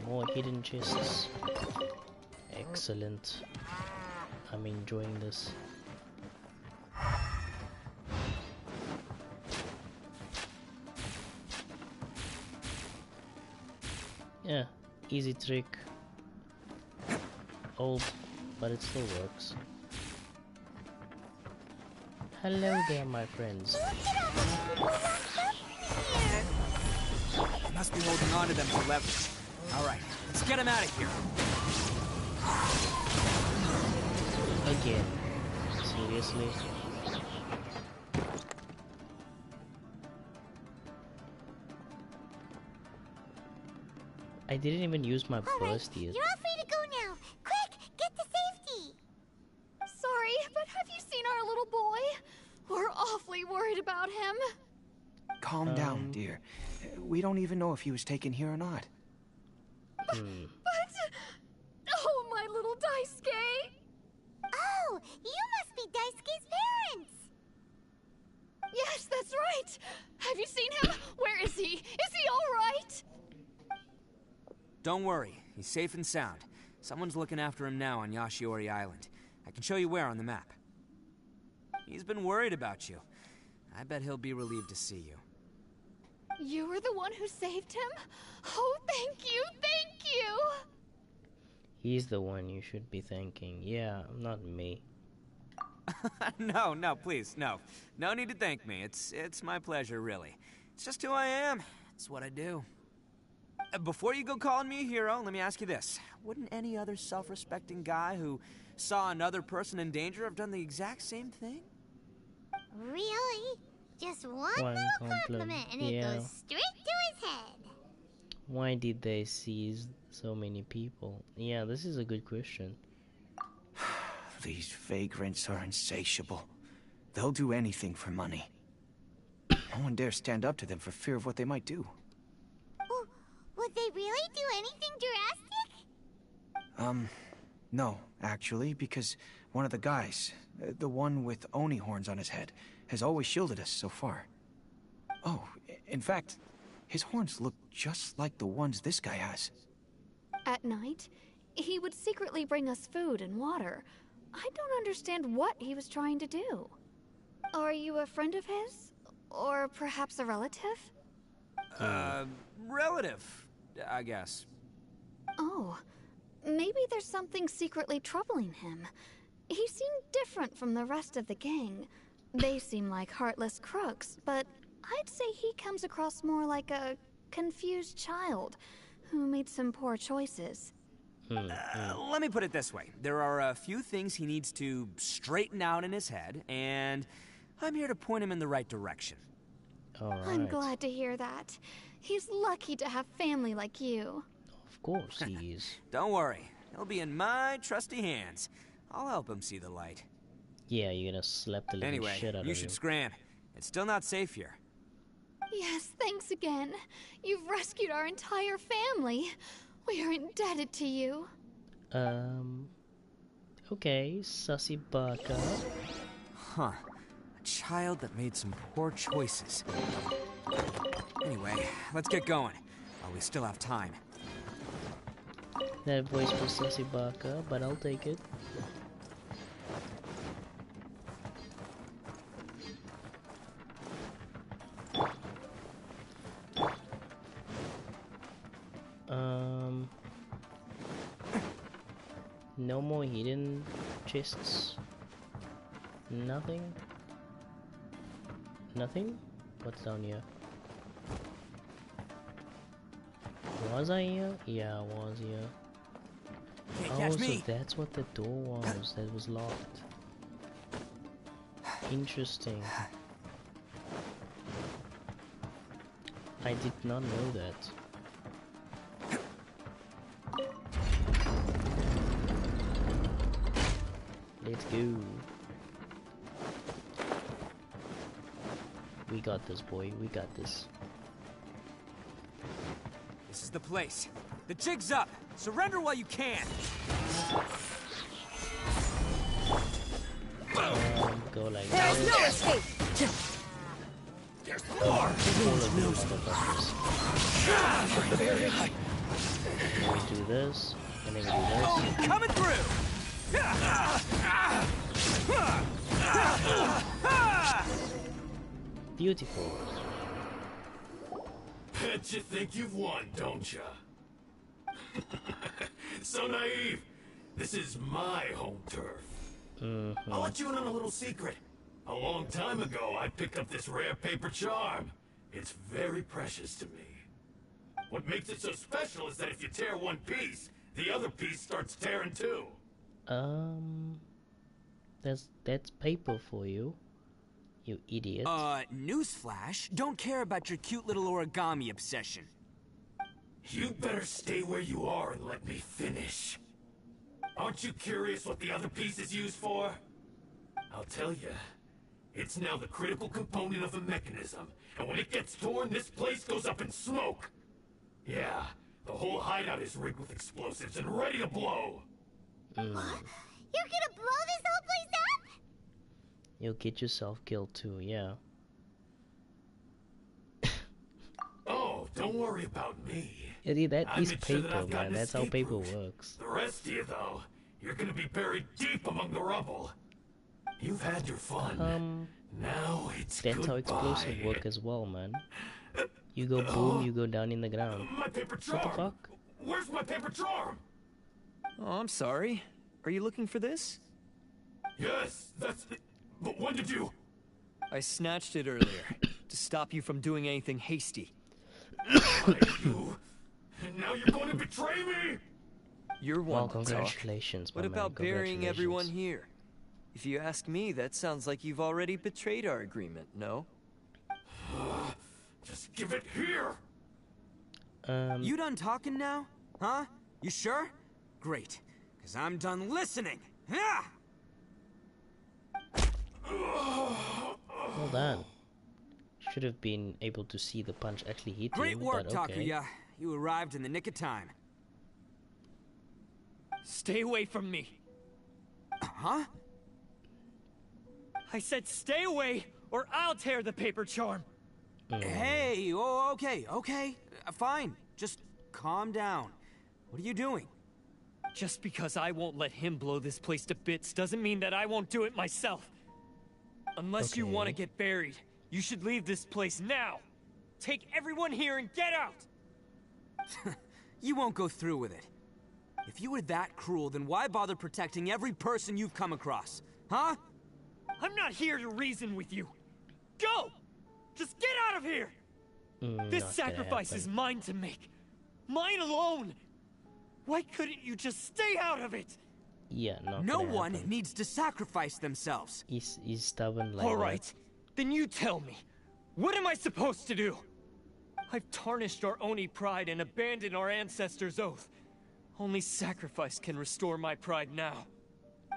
More hidden chests. Excellent. I'm enjoying this. Yeah, easy trick. Old, but it still works. Hello there, my friends. Must be holding on to them for leverage. Alright, let's get him out of here. Again. Seriously? I didn't even use my burst yet. You're all free to go now. Quick, get to safety. Sorry, but have you seen our little boy? We're awfully worried about him. Calm down, dear. We don't even know if he was taken here or not. But Don't worry, he's safe and sound. Someone's looking after him now on Yashiori Island. I can show you where on the map. He's been worried about you. I bet he'll be relieved to see you. You were the one who saved him? Oh, thank you, thank you! He's the one you should be thanking. Yeah, not me. No, please, no. No need to thank me. It's my pleasure, really. It's just who I am. It's what I do. Before you go calling me a hero, let me ask you this. Wouldn't any other self-respecting guy who saw another person in danger have done the exact same thing? Really? Just one little compliment and it goes straight to his head. Why did they seize so many people? Yeah, this is a good question. These vagrants are insatiable. They'll do anything for money. No one dares stand up to them for fear of what they might do. Would they really do anything drastic? No, actually, because one of the guys, the one with Oni horns on his head, has always shielded us so far. Oh, in fact, his horns look just like the ones this guy has. At night, he would secretly bring us food and water. I don't understand what he was trying to do. Are you a friend of his? Or perhaps a relative? Relative, I guess. Oh, maybe there's something secretly troubling him. He seemed different from the rest of the gang. They seem like heartless crooks, but I'd say he comes across more like a confused child who made some poor choices. Let me put it this way. There are a few things he needs to straighten out in his head, and I'm here to point him in the right direction. I'm glad to hear that. He's lucky to have family like you. Of course he is. Don't worry. He'll be in my trusty hands. I'll help him see the light. Yeah, you're gonna slap the living shit out of him. You should scram. It's still not safe here. Yes, thanks again. You've rescued our entire family. We are indebted to you. Okay, sussy baka. Huh. A child that made some poor choices. Anyway, let's get going. While we still have time. That voice was sussy baka, but I'll take it. No more hidden chests. Nothing. Nothing? What's down here? Was I here? Yeah, I was here. Oh, so that's what the door was. That was locked. Interesting. I did not know that. Let's go. We got this, boy. We got this. This is the place. The jig's up. Surrender while you can. Go like There's this. no escape. There's more. We do this, and then we do this. Coming through. Beautiful. Bet you think you've won, don't ya? So naive. This is my home turf. I'll let you in on a little secret. A long time ago, I picked up this rare paper charm. It's very precious to me. What makes it so special is that if you tear one piece, the other piece starts tearing too. That's paper for you, you idiot. Newsflash, don't care about your cute little origami obsession. You better stay where you are and let me finish. Aren't you curious what the other piece is used for? I'll tell you. It's now the critical component of the mechanism, and when it gets torn, this place goes up in smoke. Yeah, the whole hideout is rigged with explosives and ready to blow. What? You're gonna blow this whole place up? You'll get yourself killed too, yeah. Oh, don't worry about me. That I is made sure that paper, I've got man. an That's how escape paper route. works. The rest of you, though, you're gonna be buried deep among the rubble. You've had your fun. Now it's That's how explosive goodbye. work as well, man. You go boom, you go down in the ground. My paper charm. What the fuck? Where's my paper charm? Oh, I'm sorry. Are you looking for this? Yes, that's it. But when did you? I snatched it earlier to stop you from doing anything hasty. You? And now you're going to betray me? You're one Well, to talk. congratulations, What my man. about burying everyone Congratulations. here? If you ask me, that sounds like you've already betrayed our agreement, no? Just give it here. You done talking now? Huh? You sure? Great. Because I'm done listening. Ah! Well done. Should have been able to see the punch actually hit Great you, work, but okay. Takuya. You arrived in the nick of time. Stay away from me. Huh? I said stay away, or I'll tear the paper charm. Hey, oh, okay. Fine. Just calm down. What are you doing? Just because I won't let him blow this place to bits doesn't mean that I won't do it myself. Unless you want to get buried, you should leave this place now. Take everyone here and get out! You won't go through with it. If you were that cruel, then why bother protecting every person you've come across? Huh? I'm not here to reason with you. Go! Just get out of here! This sacrifice is mine to make. Mine alone! Why couldn't you just stay out of it? Yeah, no one needs to sacrifice themselves. He's stubborn like All right, then you tell me. What am I supposed to do? I've tarnished our Oni pride and abandoned our ancestors' oath. Only sacrifice can restore my pride now.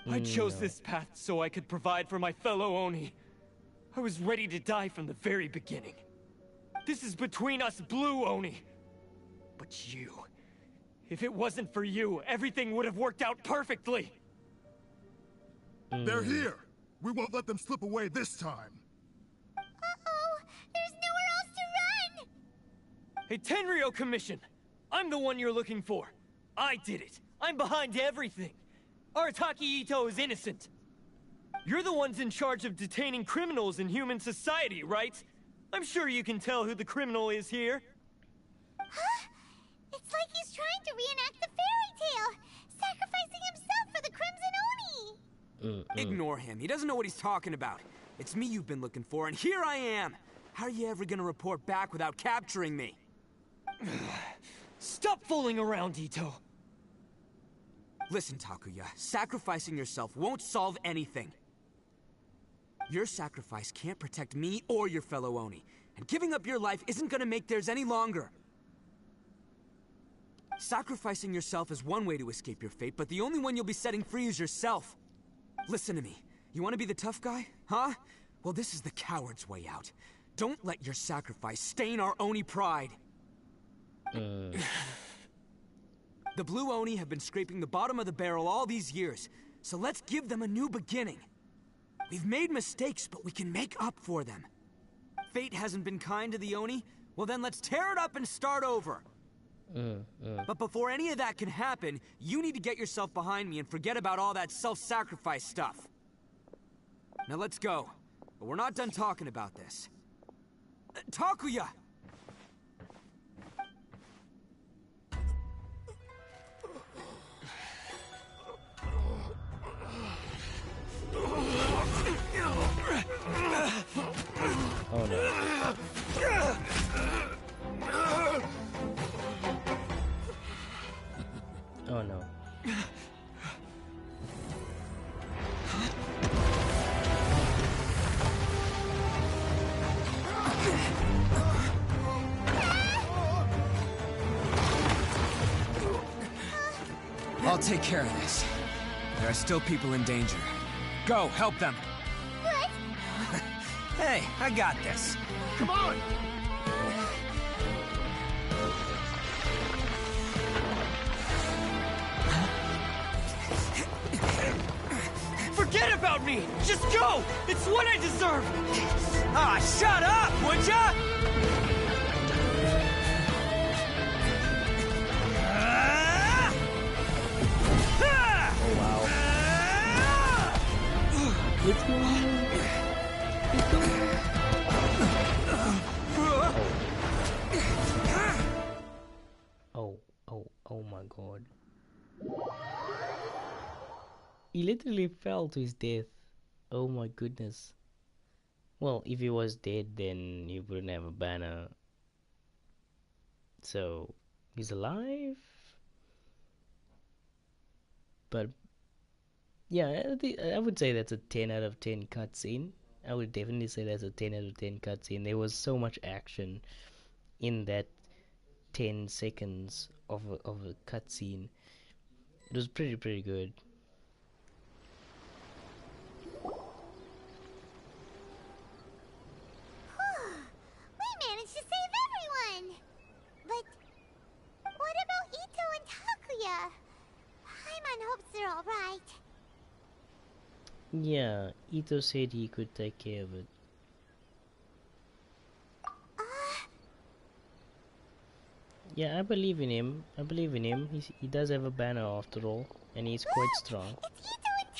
I chose this path so I could provide for my fellow Oni. I was ready to die from the very beginning. This is between us blue Oni. But you... If it wasn't for you, everything would have worked out perfectly. They're here. We won't let them slip away this time. Uh-oh! There's nowhere else to run! Hey, Tenryo Commission! I'm the one you're looking for. I did it. I'm behind everything. Arataki Ito is innocent. You're the ones in charge of detaining criminals in human society, right? I'm sure you can tell who the criminal is here. Huh? It's like he's trying to reenact the fairy tale, sacrificing himself for the Crimson Oni. Ignore him. He doesn't know what he's talking about. It's me you've been looking for, and here I am. How are you ever gonna report back without capturing me? Stop fooling around, Ito. Listen, Takuya. Sacrificing yourself won't solve anything. Your sacrifice can't protect me or your fellow Oni, and giving up your life isn't gonna make theirs any longer. Sacrificing yourself is one way to escape your fate, but the only one you'll be setting free is yourself. Listen to me. You want to be the tough guy? Huh? Well, this is the coward's way out. Don't let your sacrifice stain our Oni pride. The Blue Oni have been scraping the bottom of the barrel all these years, so let's give them a new beginning. We've made mistakes, but we can make up for them. Fate hasn't been kind to the Oni? Well then let's tear it up and start over. But before any of that can happen, you need to get yourself behind me and forget about all that self-sacrifice stuff. Now let's go. But we're not done talking about this. Takuya! Oh no. Oh no. I'll take care of this. There are still people in danger. Go, help them. What? Hey, I got this. Come on! Forget about me! Just go! It's what I deserve! Ah, shut up, would ya? Let's go. Let's go. Oh my god. He literally fell to his death. Oh my goodness. Well, if he was dead, then he wouldn't have a banner. So, he's alive? But, yeah, I would say that's a 10 out of 10 cutscene. I would definitely say that's a 10 out of 10 cutscene. There was so much action in that 10 seconds of a cutscene. It was pretty good. We managed to save everyone! But what about Ito and Takuya? Paimon hopes they're alright. Yeah, Ito said he could take care of it. Yeah, I believe in him. He does have a banner after all, and he's quite strong. It's Ito and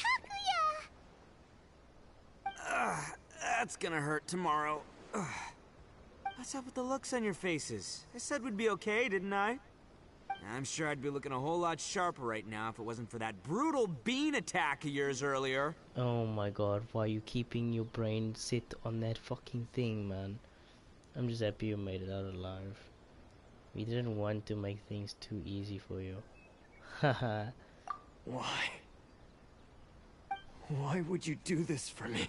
Takuya! That's gonna hurt tomorrow. What's up with the looks on your faces? I said we'd be okay, didn't I? I'm sure I'd be looking a whole lot sharper right now if it wasn't for that brutal bean attack of yours earlier. Oh my god, why are you keeping your brain sit on that fucking thing, man? I'm just happy you made it out alive. We didn't want to make things too easy for you. Haha. Why? Why would you do this for me?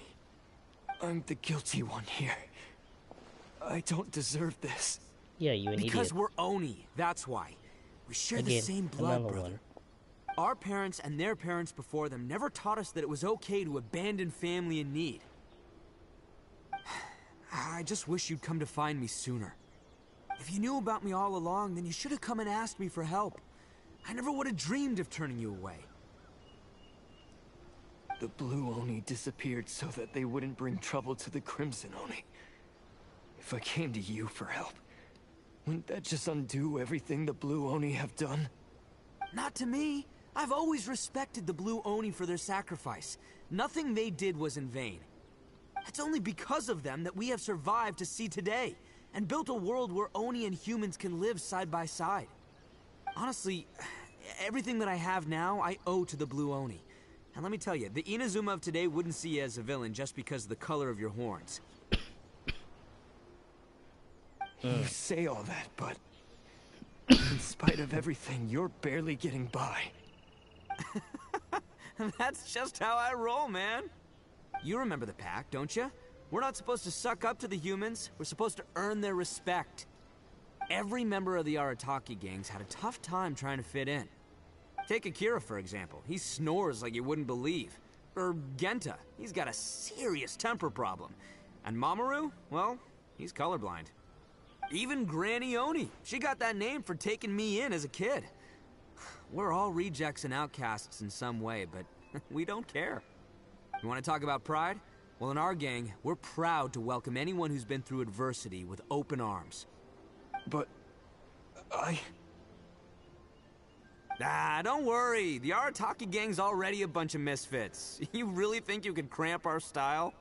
I'm the guilty one here. I don't deserve this. Yeah, you an because idiot. We're Oni, that's why. We share the Again, same blood, another brother. one. Our parents and their parents before them never taught us that it was okay to abandon family in need. I just wish you'd come to find me sooner. If you knew about me all along, then you should have come and asked me for help. I never would have dreamed of turning you away. The Blue Oni disappeared so that they wouldn't bring trouble to the Crimson Oni. If I came to you for help, wouldn't that just undo everything the Blue Oni have done? Not to me. I've always respected the Blue Oni for their sacrifice. Nothing they did was in vain. It's only because of them that we have survived to see today, and built a world where Oni and humans can live side by side. Honestly, everything that I have now, I owe to the Blue Oni. And let me tell you, the Inazuma of today wouldn't see you as a villain just because of the color of your horns. You say all that, but in spite of everything, you're barely getting by. That's just how I roll, man. You remember the pact, don't you? We're not supposed to suck up to the humans. We're supposed to earn their respect. Every member of the Arataki gangs had a tough time trying to fit in. Take Akira, for example. He snores like you wouldn't believe. Or Genta. He's got a serious temper problem. And Mamoru? Well, he's colorblind. Even Granny Oni. She got that name for taking me in as a kid. We're all rejects and outcasts in some way, but we don't care. You want to talk about pride? Well, in our gang, we're proud to welcome anyone who's been through adversity with open arms. But don't worry. The Arataki gang's already a bunch of misfits. You really think you could cramp our style?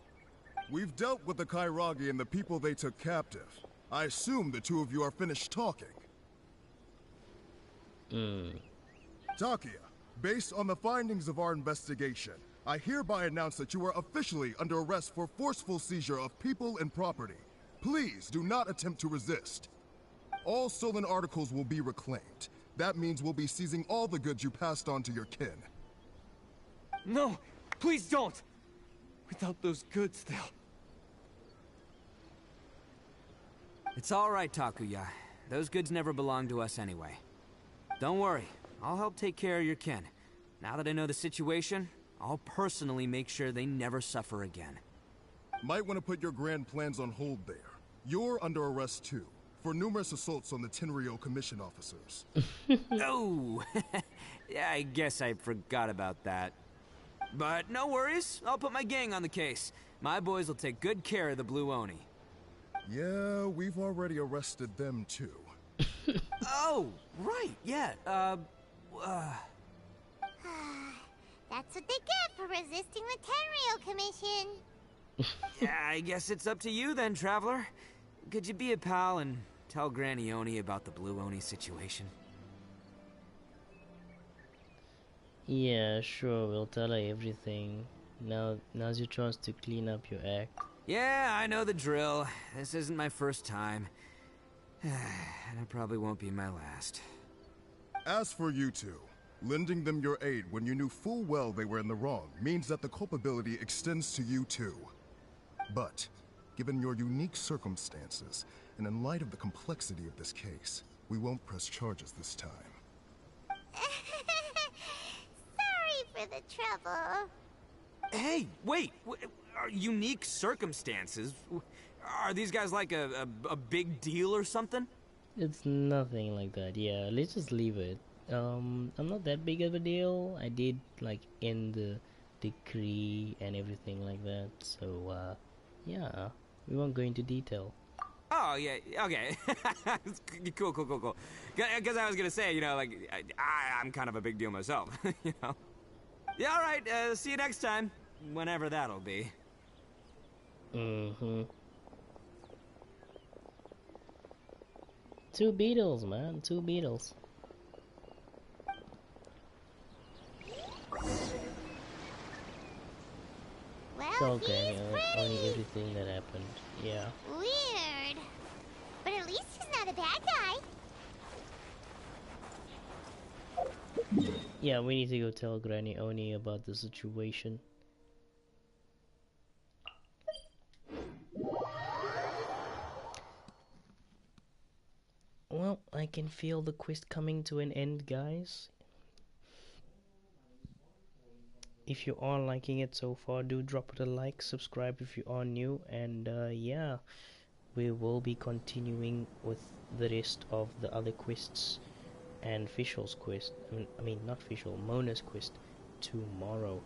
We've dealt with the Kairagi and the people they took captive. I assume the two of you are finished talking. Takuya, based on the findings of our investigation, I hereby announce that you are officially under arrest for forceful seizure of people and property. Please do not attempt to resist. All stolen articles will be reclaimed. That means we'll be seizing all the goods you passed on to your kin. No, please don't! Without those goods, they'll... It's all right, Takuya. Those goods never belonged to us anyway. Don't worry. I'll help take care of your kin. Now that I know the situation, I'll personally make sure they never suffer again. Might want to put your grand plans on hold there. You're under arrest too, for numerous assaults on the Tenryou Commission officers. Oh, yeah, I guess I forgot about that. But no worries, I'll put my gang on the case. My boys will take good care of the Blue Oni. Yeah, we've already arrested them too. Oh, right, yeah, That's what they get for resisting the Tenryo Commission. Yeah, I guess it's up to you then, Traveler. Could you be a pal and tell Granny Oni about the Blue Oni situation? Yeah, sure, we'll tell her everything. Now's your chance to clean up your act. Yeah, I know the drill. This isn't my first time. And it probably won't be my last. As for you two, lending them your aid when you knew full well they were in the wrong means that the culpability extends to you too. But, given your unique circumstances, and in light of the complexity of this case, we won't press charges this time. Sorry for the trouble. Hey, wait! Unique circumstances? Are these guys like a big deal or something? It's nothing like that. Yeah, let's just leave it. I'm not that big of a deal. I did like end the decree and everything like that. So yeah, we won't go into detail. Oh yeah, okay. Cool. Because I was gonna say, you know, like I'm kind of a big deal myself, you know. Yeah, all right. See you next time, whenever that'll be. Two beetles, man. Two beetles. Well, It's okay. Only everything that happened. Yeah. Weird. But at least he's not a bad guy. Yeah, we need to go tell Granny Oni about the situation. Well, I can feel the quest coming to an end, guys. If you are liking it so far, do drop it a like, subscribe if you are new, and yeah, we will be continuing with the rest of the other quests and Fischl's quest. I mean not Fischl, Mona's quest tomorrow.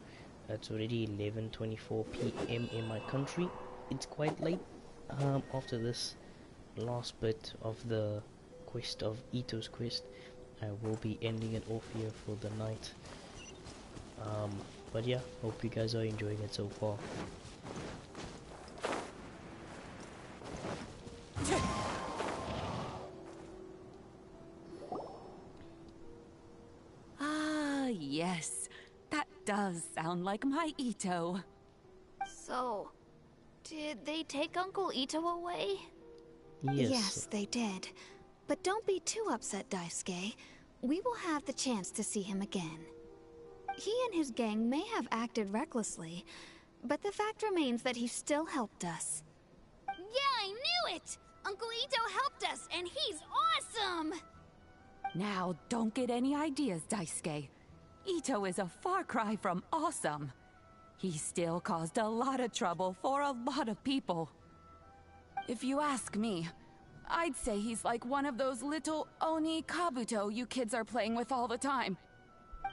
It's already 11:24 p.m. in my country. It's quite late. After this last bit of the quest of Ito's quest, I will be ending it off here for the night. But yeah, hope you guys are enjoying it so far. Ah, yes. That does sound like my Ito. So, did they take Uncle Ito away? Yes. They did. But don't be too upset, Daisuke. We will have the chance to see him again. He and his gang may have acted recklessly, but the fact remains that he still helped us. Yeah, I knew it! Uncle Ito helped us, and he's awesome! Now, don't get any ideas, Daisuke. Ito is a far cry from awesome. He still caused a lot of trouble for a lot of people. If you ask me, I'd say he's like one of those little Oni Kabuto you kids are playing with all the time.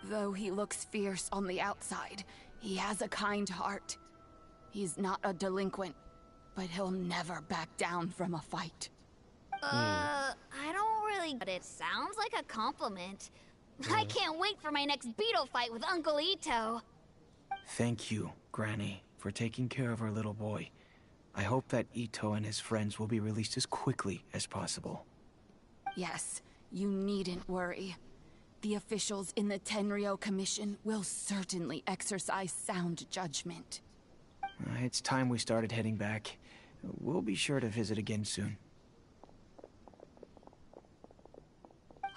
Though he looks fierce on the outside, he has a kind heart. He's not a delinquent, but he'll never back down from a fight. I don't really... But it sounds like a compliment. I can't wait for my next beetle fight with Uncle Ito. Thank you, Granny, for taking care of our little boy. I hope that Ito and his friends will be released as quickly as possible. Yes, you needn't worry. The officials in the Tenryo Commission will certainly exercise sound judgment. It's time we started heading back. We'll be sure to visit again soon.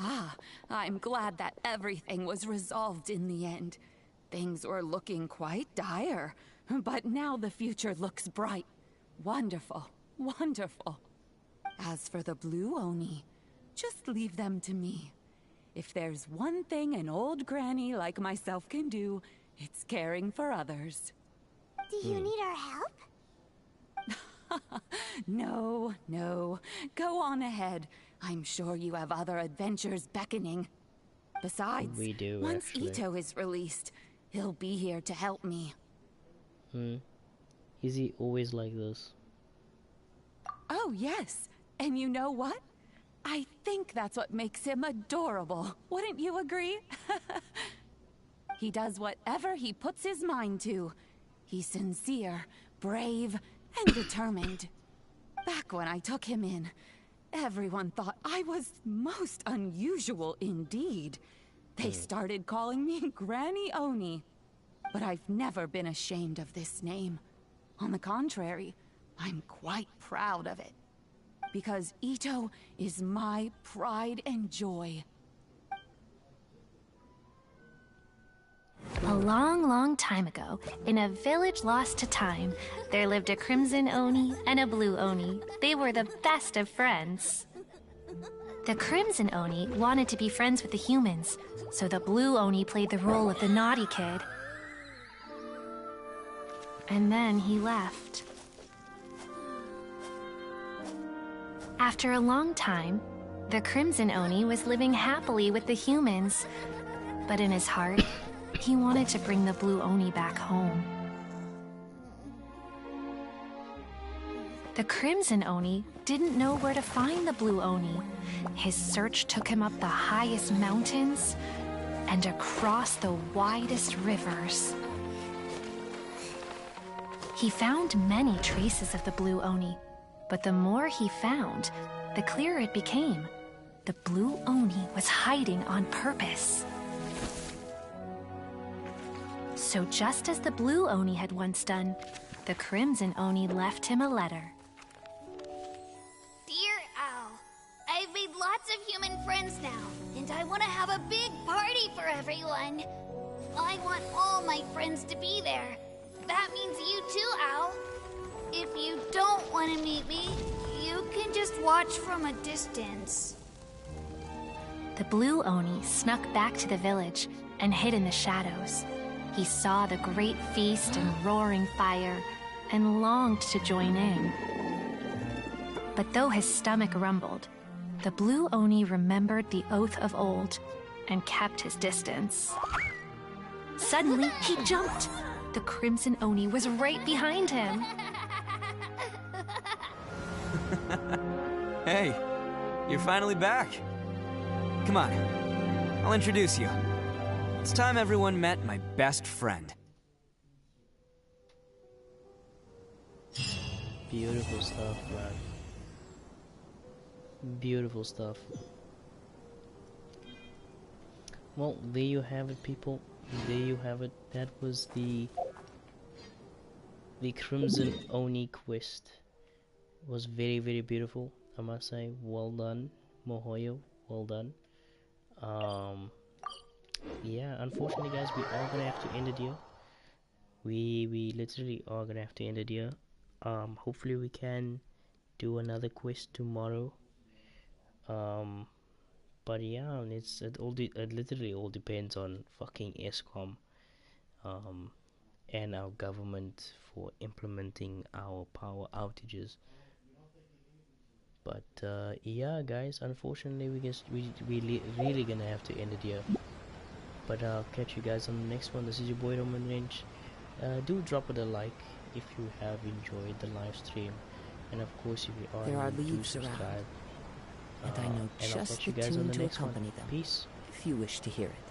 Ah, I'm glad that everything was resolved in the end. Things were looking quite dire, but now the future looks bright. Wonderful, wonderful. As for the Blue Oni, just leave them to me. If there's one thing an old granny like myself can do, it's caring for others. Do you need our help? No. Go on ahead. I'm sure you have other adventures beckoning. Besides, We do, once actually. Ito is released, he'll be here to help me. Is he always like this? Oh, yes. And you know what? I think that's what makes him adorable. Wouldn't you agree? He does whatever he puts his mind to. He's sincere, brave, and determined. Back when I took him in, everyone thought I was most unusual indeed. They started calling me Granny Oni. But I've never been ashamed of this name. On the contrary, I'm quite proud of it. Because Ito is my pride and joy. A long, long time ago, in a village lost to time, there lived a crimson Oni and a blue Oni. They were the best of friends. The crimson Oni wanted to be friends with the humans, so the blue Oni played the role of the naughty kid. And then he left. After a long time, the crimson Oni was living happily with the humans, but in his heart, he wanted to bring the blue Oni back home. The crimson Oni didn't know where to find the blue Oni. His search took him up the highest mountains and across the widest rivers. He found many traces of the blue Oni, but the more he found, the clearer it became. The blue Oni was hiding on purpose. So just as the blue Oni had once done, the crimson Oni left him a letter. Dear Al, I've made lots of human friends now, and I want to have a big party for everyone. I want all my friends to be there. That means you too, Al. If you don't want to meet me, you can just watch from a distance. The blue Oni snuck back to the village and hid in the shadows. He saw the great feast and roaring fire and longed to join in. But though his stomach rumbled, the blue Oni remembered the oath of old and kept his distance. Suddenly, he jumped. The crimson Oni was right behind him. Hey, you're finally back. Come on, I'll introduce you. It's time everyone met my best friend. Beautiful stuff, man. Beautiful stuff. Well, there you have it, people. There you have it. That was the Crimson Oni quest. It was very, very beautiful, I must say. Well done, Mohoyo. Well done. Yeah, unfortunately, guys, we are gonna have to end it here. We literally are gonna have to end it here. Hopefully we can do another quest tomorrow. But yeah, it literally all depends on fucking ESCOM, and our government for implementing our power outages. But yeah, guys, unfortunately, we really gonna have to end it here. But I'll catch you guys on the next one. This is your boy Romanwrench. Do drop it a like if you have enjoyed the live stream, and of course if you are, There are do leaves subscribe. around, and I know and I'll just catch you the guys on tune the to next one. accompany them. Peace. If you wish to hear it.